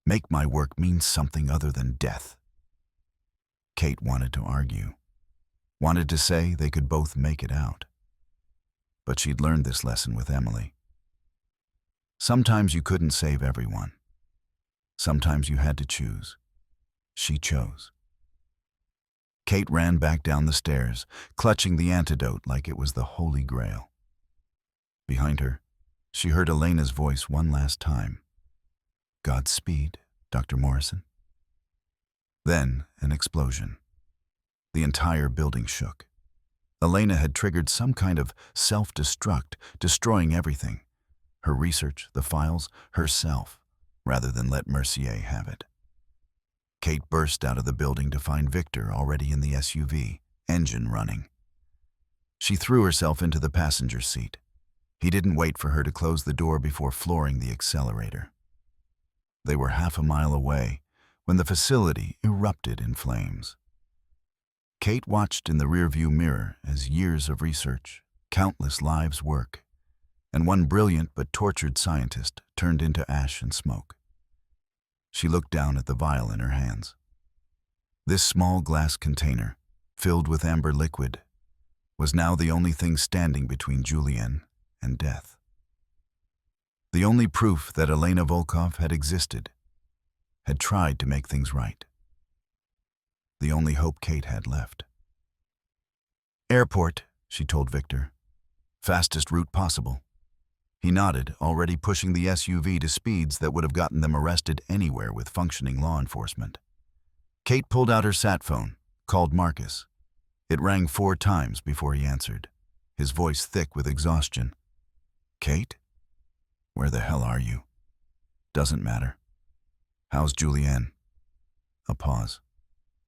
Make my work mean something other than death." Kate wanted to argue, wanted to say they could both make it out. But she'd learned this lesson with Emily. Sometimes you couldn't save everyone. Sometimes you had to choose. She chose. Kate ran back down the stairs, clutching the antidote like it was the Holy Grail. Behind her, she heard Elena's voice one last time. "Godspeed, Dr. Morrison." Then an explosion. The entire building shook. Elena had triggered some kind of self-destruct, destroying everything. Her research, the files, herself, rather than let Mercier have it. Kate burst out of the building to find Victor already in the SUV, engine running. She threw herself into the passenger seat. He didn't wait for her to close the door before flooring the accelerator. They were half a mile away when the facility erupted in flames. Kate watched in the rearview mirror as years of research, countless lives' work, and one brilliant but tortured scientist turned into ash and smoke. She looked down at the vial in her hands. This small glass container, filled with amber liquid, was now the only thing standing between Julianne and death. The only proof that Elena Volkov had existed, had tried to make things right. The only hope Kate had left. "Airport," she told Victor. "Fastest route possible." He nodded, already pushing the SUV to speeds that would have gotten them arrested anywhere with functioning law enforcement. Kate pulled out her sat phone, called Marcus. It rang 4 times before he answered, his voice thick with exhaustion. "Kate? Where the hell are you?" "Doesn't matter." "How's Julianne?" A pause.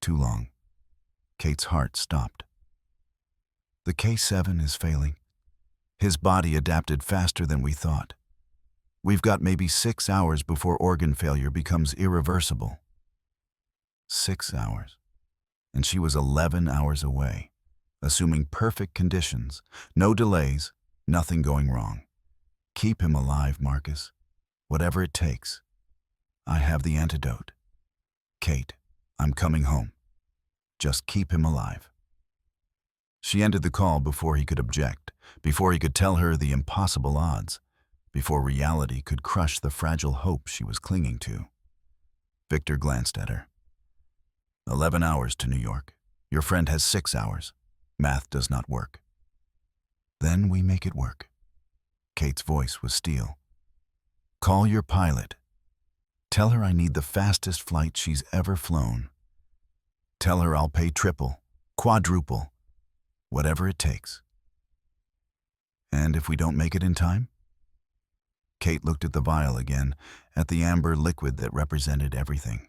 Too long. Kate's heart stopped. "The K7 is failing. His body adapted faster than we thought. We've got maybe 6 hours before organ failure becomes irreversible." 6 hours. And she was 11 hours away, assuming perfect conditions, no delays, nothing going wrong. "Keep him alive, Marcus. Whatever it takes. I have the antidote. Kate, I'm coming home. Just keep him alive." She ended the call before he could object, before he could tell her the impossible odds, before reality could crush the fragile hope she was clinging to. Victor glanced at her. 11 hours to New York. Your friend has 6 hours. Math does not work." "Then we make it work." Kate's voice was steel. "Call your pilot. Tell her I need the fastest flight she's ever flown. Tell her I'll pay triple, quadruple, whatever it takes." "And if we don't make it in time?" Kate looked at the vial again, at the amber liquid that represented everything.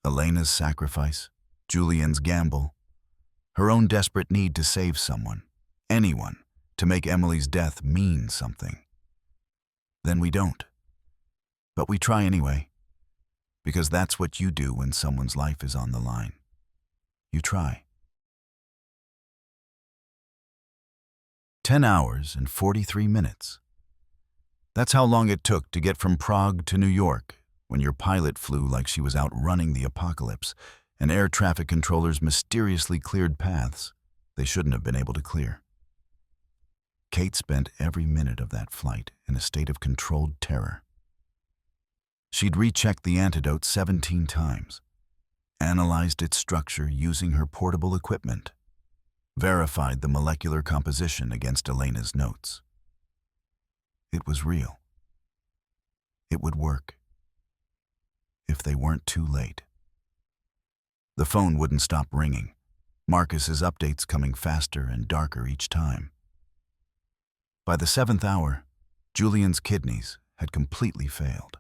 Elena's sacrifice, Julian's gamble, her own desperate need to save someone, anyone, to make Emily's death mean something. "Then we don't. But we try anyway, because that's what you do when someone's life is on the line. You try." 10 hours and 43 minutes. That's how long it took to get from Prague to New York, when your pilot flew like she was out running the apocalypse, and air traffic controllers mysteriously cleared paths they shouldn't have been able to clear. Kate spent every minute of that flight in a state of controlled terror. She'd rechecked the antidote 17 times, analyzed its structure using her portable equipment, verified the molecular composition against Elena's notes. It was real. It would work. If they weren't too late. The phone wouldn't stop ringing, Marcus's updates coming faster and darker each time. By the 7th hour, Julian's kidneys had completely failed.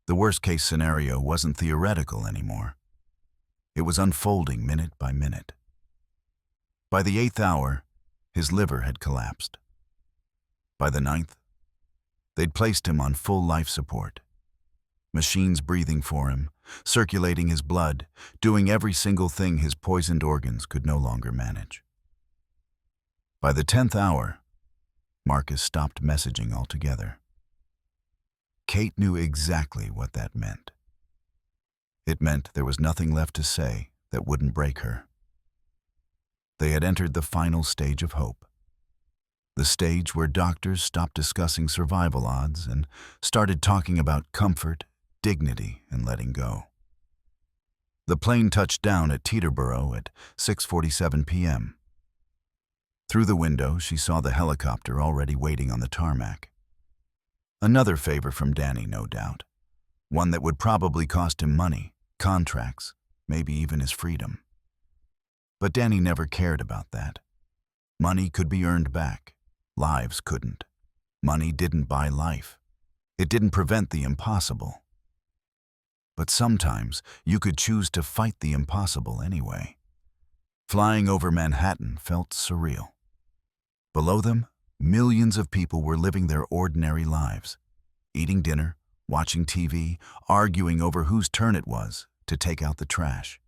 The worst-case scenario wasn't theoretical anymore. It was unfolding minute by minute. By the 8th hour, his liver had collapsed. By the 9th, they'd placed him on full life support. Machines breathing for him, circulating his blood, doing every single thing his poisoned organs could no longer manage. By the 10th hour, Marcus stopped messaging altogether. Kate knew exactly what that meant. It meant there was nothing left to say that wouldn't break her. They had entered the final stage of hope. The stage where doctors stopped discussing survival odds and started talking about comfort, dignity, and letting go. The plane touched down at Teterboro at 6:47 p.m. Through the window, she saw the helicopter already waiting on the tarmac. Another favor from Danny, no doubt. One that would probably cost him money, contracts, maybe even his freedom. But Danny never cared about that. Money could be earned back. Lives couldn't. Money didn't buy life. It didn't prevent the impossible. But sometimes you could choose to fight the impossible anyway. Flying over Manhattan felt surreal. Below them, millions of people were living their ordinary lives, eating dinner, watching TV, arguing over whose turn it was to take out the trash.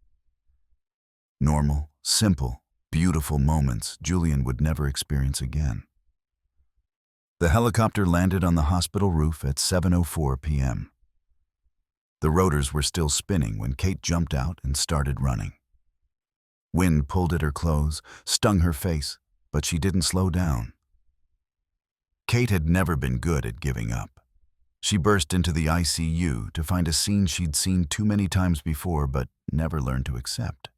Normal, simple, beautiful moments Julian would never experience again. The helicopter landed on the hospital roof at 7:04 p.m. The rotors were still spinning when Kate jumped out and started running. Wind pulled at her clothes, stung her face, but she didn't slow down. Kate had never been good at giving up. She burst into the ICU to find a scene she'd seen too many times before but never learned to accept.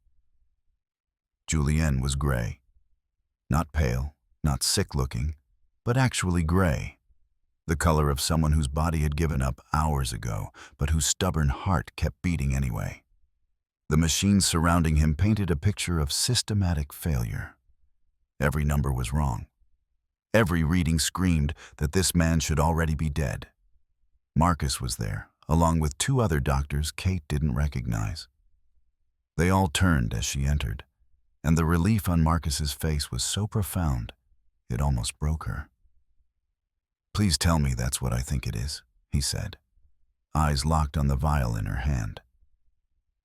Julienne was gray. Not pale, not sick-looking, but actually gray. The color of someone whose body had given up hours ago, but whose stubborn heart kept beating anyway. The machines surrounding him painted a picture of systematic failure. Every number was wrong. Every reading screamed that this man should already be dead. Marcus was there, along with two other doctors Kate didn't recognize. They all turned as she entered, and the relief on Marcus's face was so profound, it almost broke her. "Please tell me that's what I think it is," he said, eyes locked on the vial in her hand.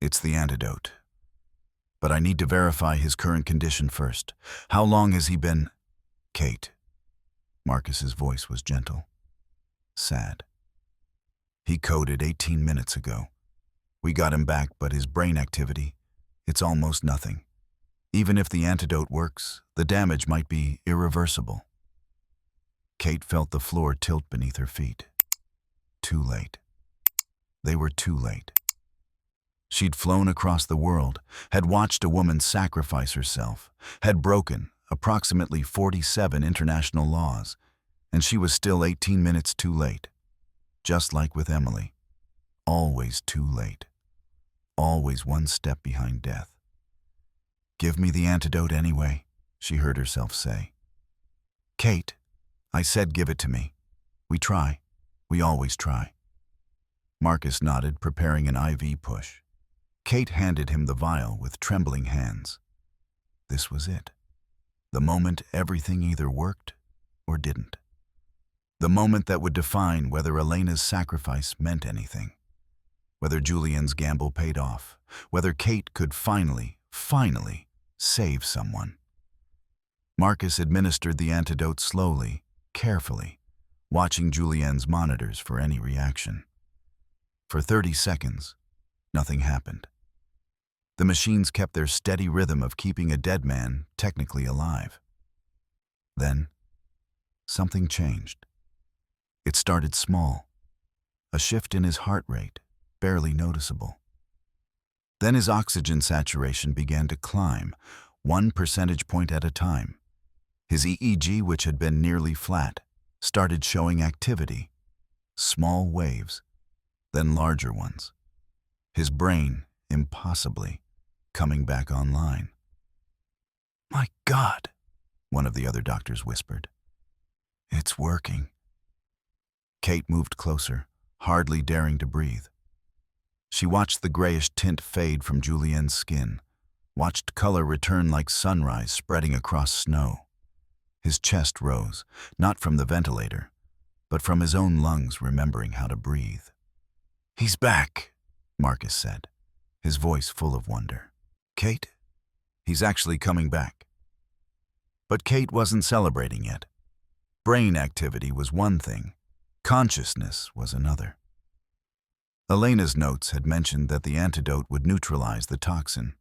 "It's the antidote. But I need to verify his current condition first. How long has he been—" "Kate." Marcus's voice was gentle, sad. "He coded 18 minutes ago. We got him back, but his brain activity, it's almost nothing. Even if the antidote works, the damage might be irreversible." Kate felt the floor tilt beneath her feet. Too late. They were too late. She'd flown across the world, had watched a woman sacrifice herself, had broken approximately 47 international laws, and she was still 18 minutes too late. Just like with Emily. Always too late. Always one step behind death. "Give me the antidote anyway," she heard herself say. "Kate, I said give it to me. We try. We always try." Marcus nodded, preparing an IV push. Kate handed him the vial with trembling hands. This was it. The moment everything either worked or didn't. The moment that would define whether Elena's sacrifice meant anything. Whether Julienne's gamble paid off. Whether Kate could finally save someone. Marcus administered the antidote slowly, carefully, watching Julienne's monitors for any reaction. For 30 seconds, nothing happened. The machines kept their steady rhythm of keeping a dead man technically alive. Then, something changed. It started small, a shift in his heart rate, barely noticeable. Then his oxygen saturation began to climb, 1 percentage point at a time. His EEG, which had been nearly flat, started showing activity, small waves, then larger ones. His brain, impossibly, coming back online. "My God," one of the other doctors whispered. "It's working." Kate moved closer, hardly daring to breathe. She watched the grayish tint fade from Julienne's skin, watched color return like sunrise spreading across snow. His chest rose, not from the ventilator, but from his own lungs remembering how to breathe. "He's back," Marcus said, his voice full of wonder. "Kate, he's actually coming back." But Kate wasn't celebrating yet. Brain activity was one thing, consciousness was another. Elena's notes had mentioned that the antidote would neutralize the toxin,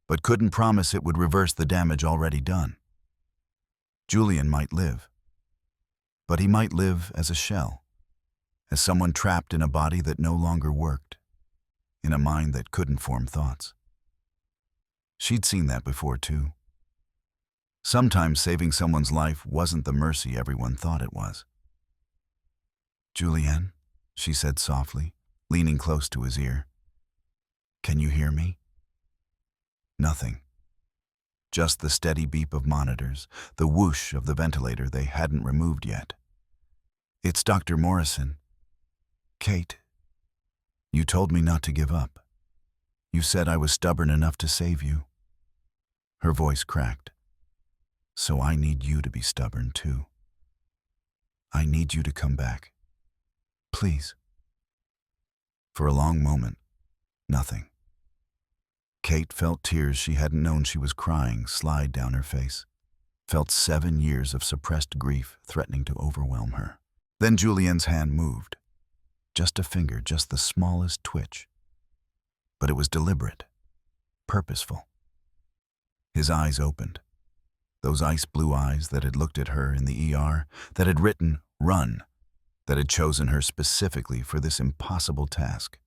but couldn't promise it would reverse the damage already done. Julien might live, but he might live as a shell, as someone trapped in a body that no longer worked, in a mind that couldn't form thoughts. She'd seen that before too. Sometimes saving someone's life wasn't the mercy everyone thought it was. "Julien," she said softly, leaning close to his ear. "Can you hear me?" Nothing. Just the steady beep of monitors, the whoosh of the ventilator they hadn't removed yet. "It's Dr. Morrison. Kate, you told me not to give up. You said I was stubborn enough to save you." Her voice cracked. "So I need you to be stubborn too. I need you to come back. Please." For a long moment, nothing. Kate felt tears she hadn't known she was crying slide down her face. felt 7 years of suppressed grief threatening to overwhelm her. Then Julien's hand moved. Just a finger, just the smallest twitch. But it was deliberate, purposeful. His eyes opened. Those ice-blue eyes that had looked at her in the ER, that had written, "Run," that had chosen her specifically for this impossible task.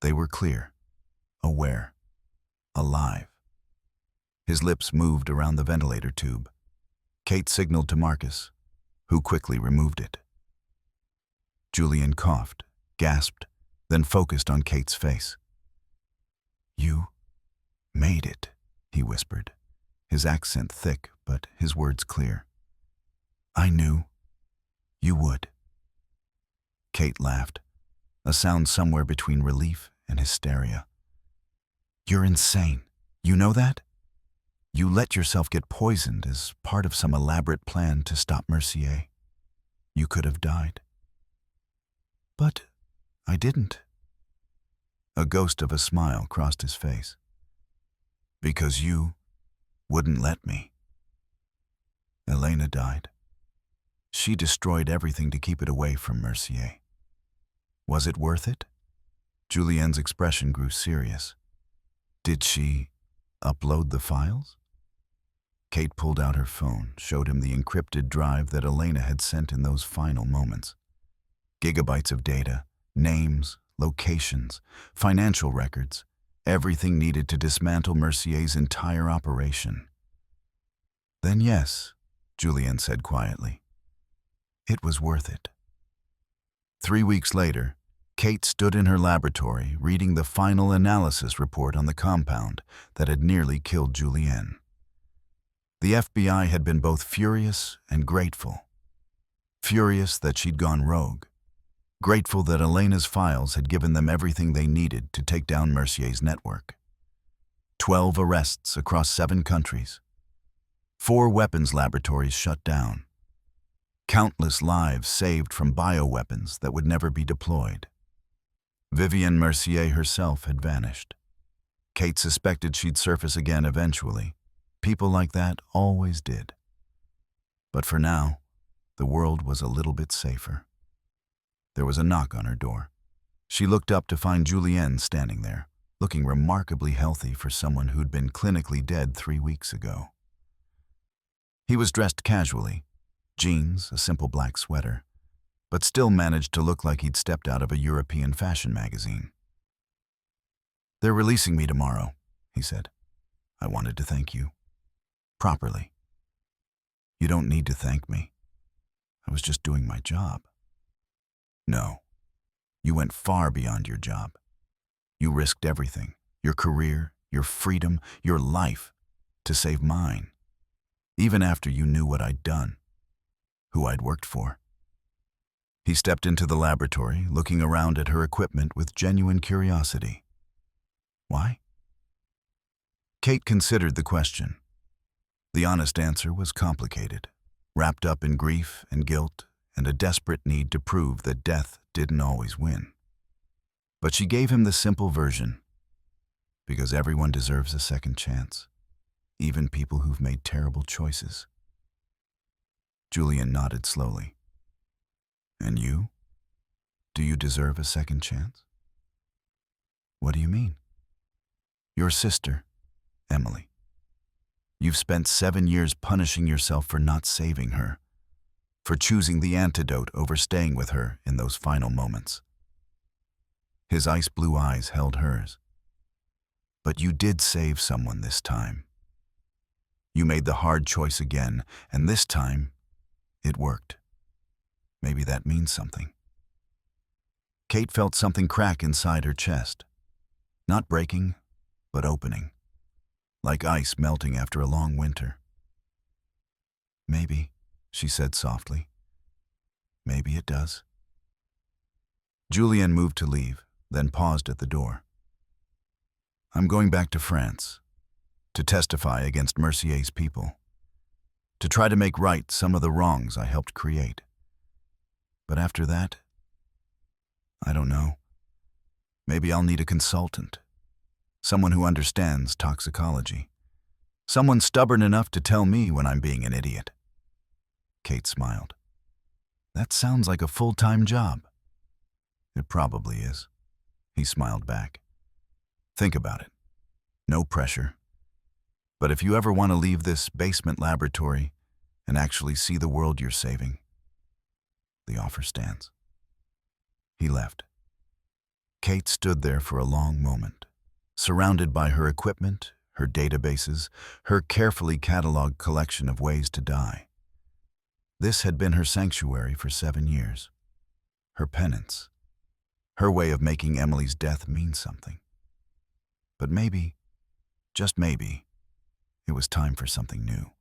They were clear, aware, alive. His lips moved around the ventilator tube. Kate signaled to Marcus, who quickly removed it. Julien coughed, gasped, then focused on Kate's face. "You made it," he whispered, his accent thick but his words clear. "I knew you would." Kate laughed, a sound somewhere between relief and hysteria. "You're insane. You know that? You let yourself get poisoned as part of some elaborate plan to stop Mercier. You could have died." "But I didn't." A ghost of a smile crossed his face. "Because you wouldn't let me." Elena died. She destroyed everything to keep it away from Mercier. Was it worth it? Julien's expression grew serious. Did she upload the files? Kate pulled out her phone, showed him the encrypted drive that Elena had sent in those final moments. Gigabytes of data, names, locations, financial records, everything needed to dismantle Mercier's entire operation. "Then yes," Julien said quietly. "It was worth it." 3 weeks later, Kate stood in her laboratory reading the final analysis report on the compound that had nearly killed Julien. The FBI had been both furious and grateful. Furious that she'd gone rogue. Grateful that Elena's files had given them everything they needed to take down Mercier's network. 12 arrests across 7 countries. 4 weapons laboratories shut down. Countless lives saved from bioweapons that would never be deployed. Vivienne Mercier herself had vanished. Kate suspected she'd surface again eventually. People like that always did. But for now, the world was a little bit safer. There was a knock on her door. She looked up to find Julien standing there, looking remarkably healthy for someone who'd been clinically dead 3 weeks ago. He was dressed casually, jeans, a simple black sweater, but still managed to look like he'd stepped out of a European fashion magazine. "They're releasing me tomorrow," he said. "I wanted to thank you. Properly." "You don't need to thank me. I was just doing my job." "No. You went far beyond your job. You risked everything, your career, your freedom, your life, to save mine. Even after you knew what I'd done, who I'd worked for." He stepped into the laboratory, looking around at her equipment with genuine curiosity. Why? Kate considered the question. The honest answer was complicated, wrapped up in grief and guilt and a desperate need to prove that death didn't always win. But she gave him the simple version, because everyone deserves a second chance, even people who've made terrible choices. Julien nodded slowly. "And you? Do you deserve a second chance?" "What do you mean?" "Your sister, Emily. You've spent 7 years punishing yourself for not saving her, for choosing the antidote over staying with her in those final moments." His ice-blue eyes held hers. "But you did save someone this time. You made the hard choice again, and this time, it worked. Maybe that means something." Kate felt something crack inside her chest. Not breaking, but opening. Like ice melting after a long winter. "Maybe," she said softly. "Maybe it does." Julien moved to leave, then paused at the door. "I'm going back to France, to testify against Mercier's people, to try to make right some of the wrongs I helped create. But after that, I don't know. Maybe I'll need a consultant, someone who understands toxicology. Someone stubborn enough to tell me when I'm being an idiot. Kate smiled. That sounds like a full-time job. It probably is. He smiled back. Think about it. No pressure. But if you ever want to leave this basement laboratory and actually see the world you're saving, the offer stands. He left. Kate stood there for a long moment, surrounded by her equipment, her databases, her carefully cataloged collection of ways to die. This had been her sanctuary for 7 years. Her penance. Her way of making Emily's death mean something. But maybe, just maybe, it was time for something new.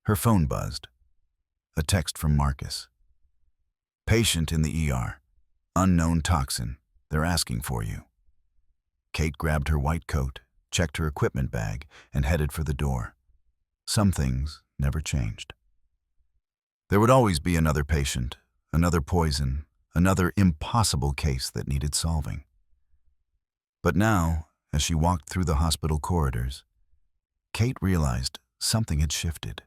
Her phone buzzed. A text from Marcus. Patient in the ER. Unknown toxin. They're asking for you. Kate grabbed her white coat, checked her equipment bag, and headed for the door. Some things never changed. There would always be another patient, another poison, another impossible case that needed solving. But now, as she walked through the hospital corridors, Kate realized something had shifted.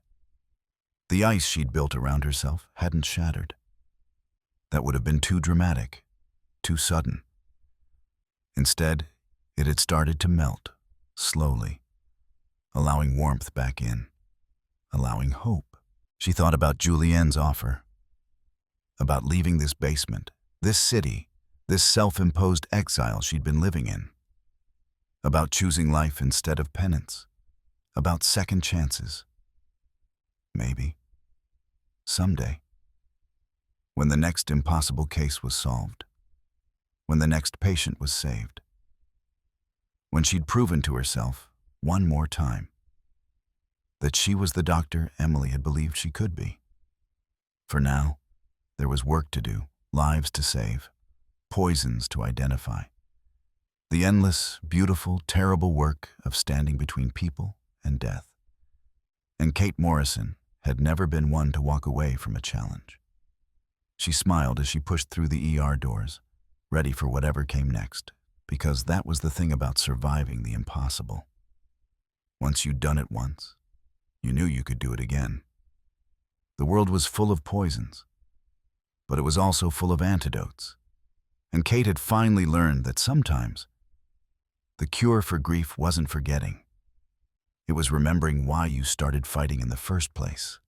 The ice she'd built around herself hadn't shattered. That would have been too dramatic, too sudden. Instead, it had started to melt, slowly, allowing warmth back in, allowing hope. She thought about Julienne's offer, about leaving this basement, this city, this self-imposed exile she'd been living in, about choosing life instead of penance, about second chances. Maybe, someday, when the next impossible case was solved, when the next patient was saved, when she'd proven to herself, one more time, that she was the doctor Emily had believed she could be. For now, there was work to do, lives to save, poisons to identify. The endless, beautiful, terrible work of standing between people and death. And Kate Morrison had never been one to walk away from a challenge. She smiled as she pushed through the ER doors, ready for whatever came next, because that was the thing about surviving the impossible. Once you'd done it once, you knew you could do it again. The world was full of poisons, but it was also full of antidotes. And Kate had finally learned that sometimes the cure for grief wasn't forgetting. It was remembering why you started fighting in the first place.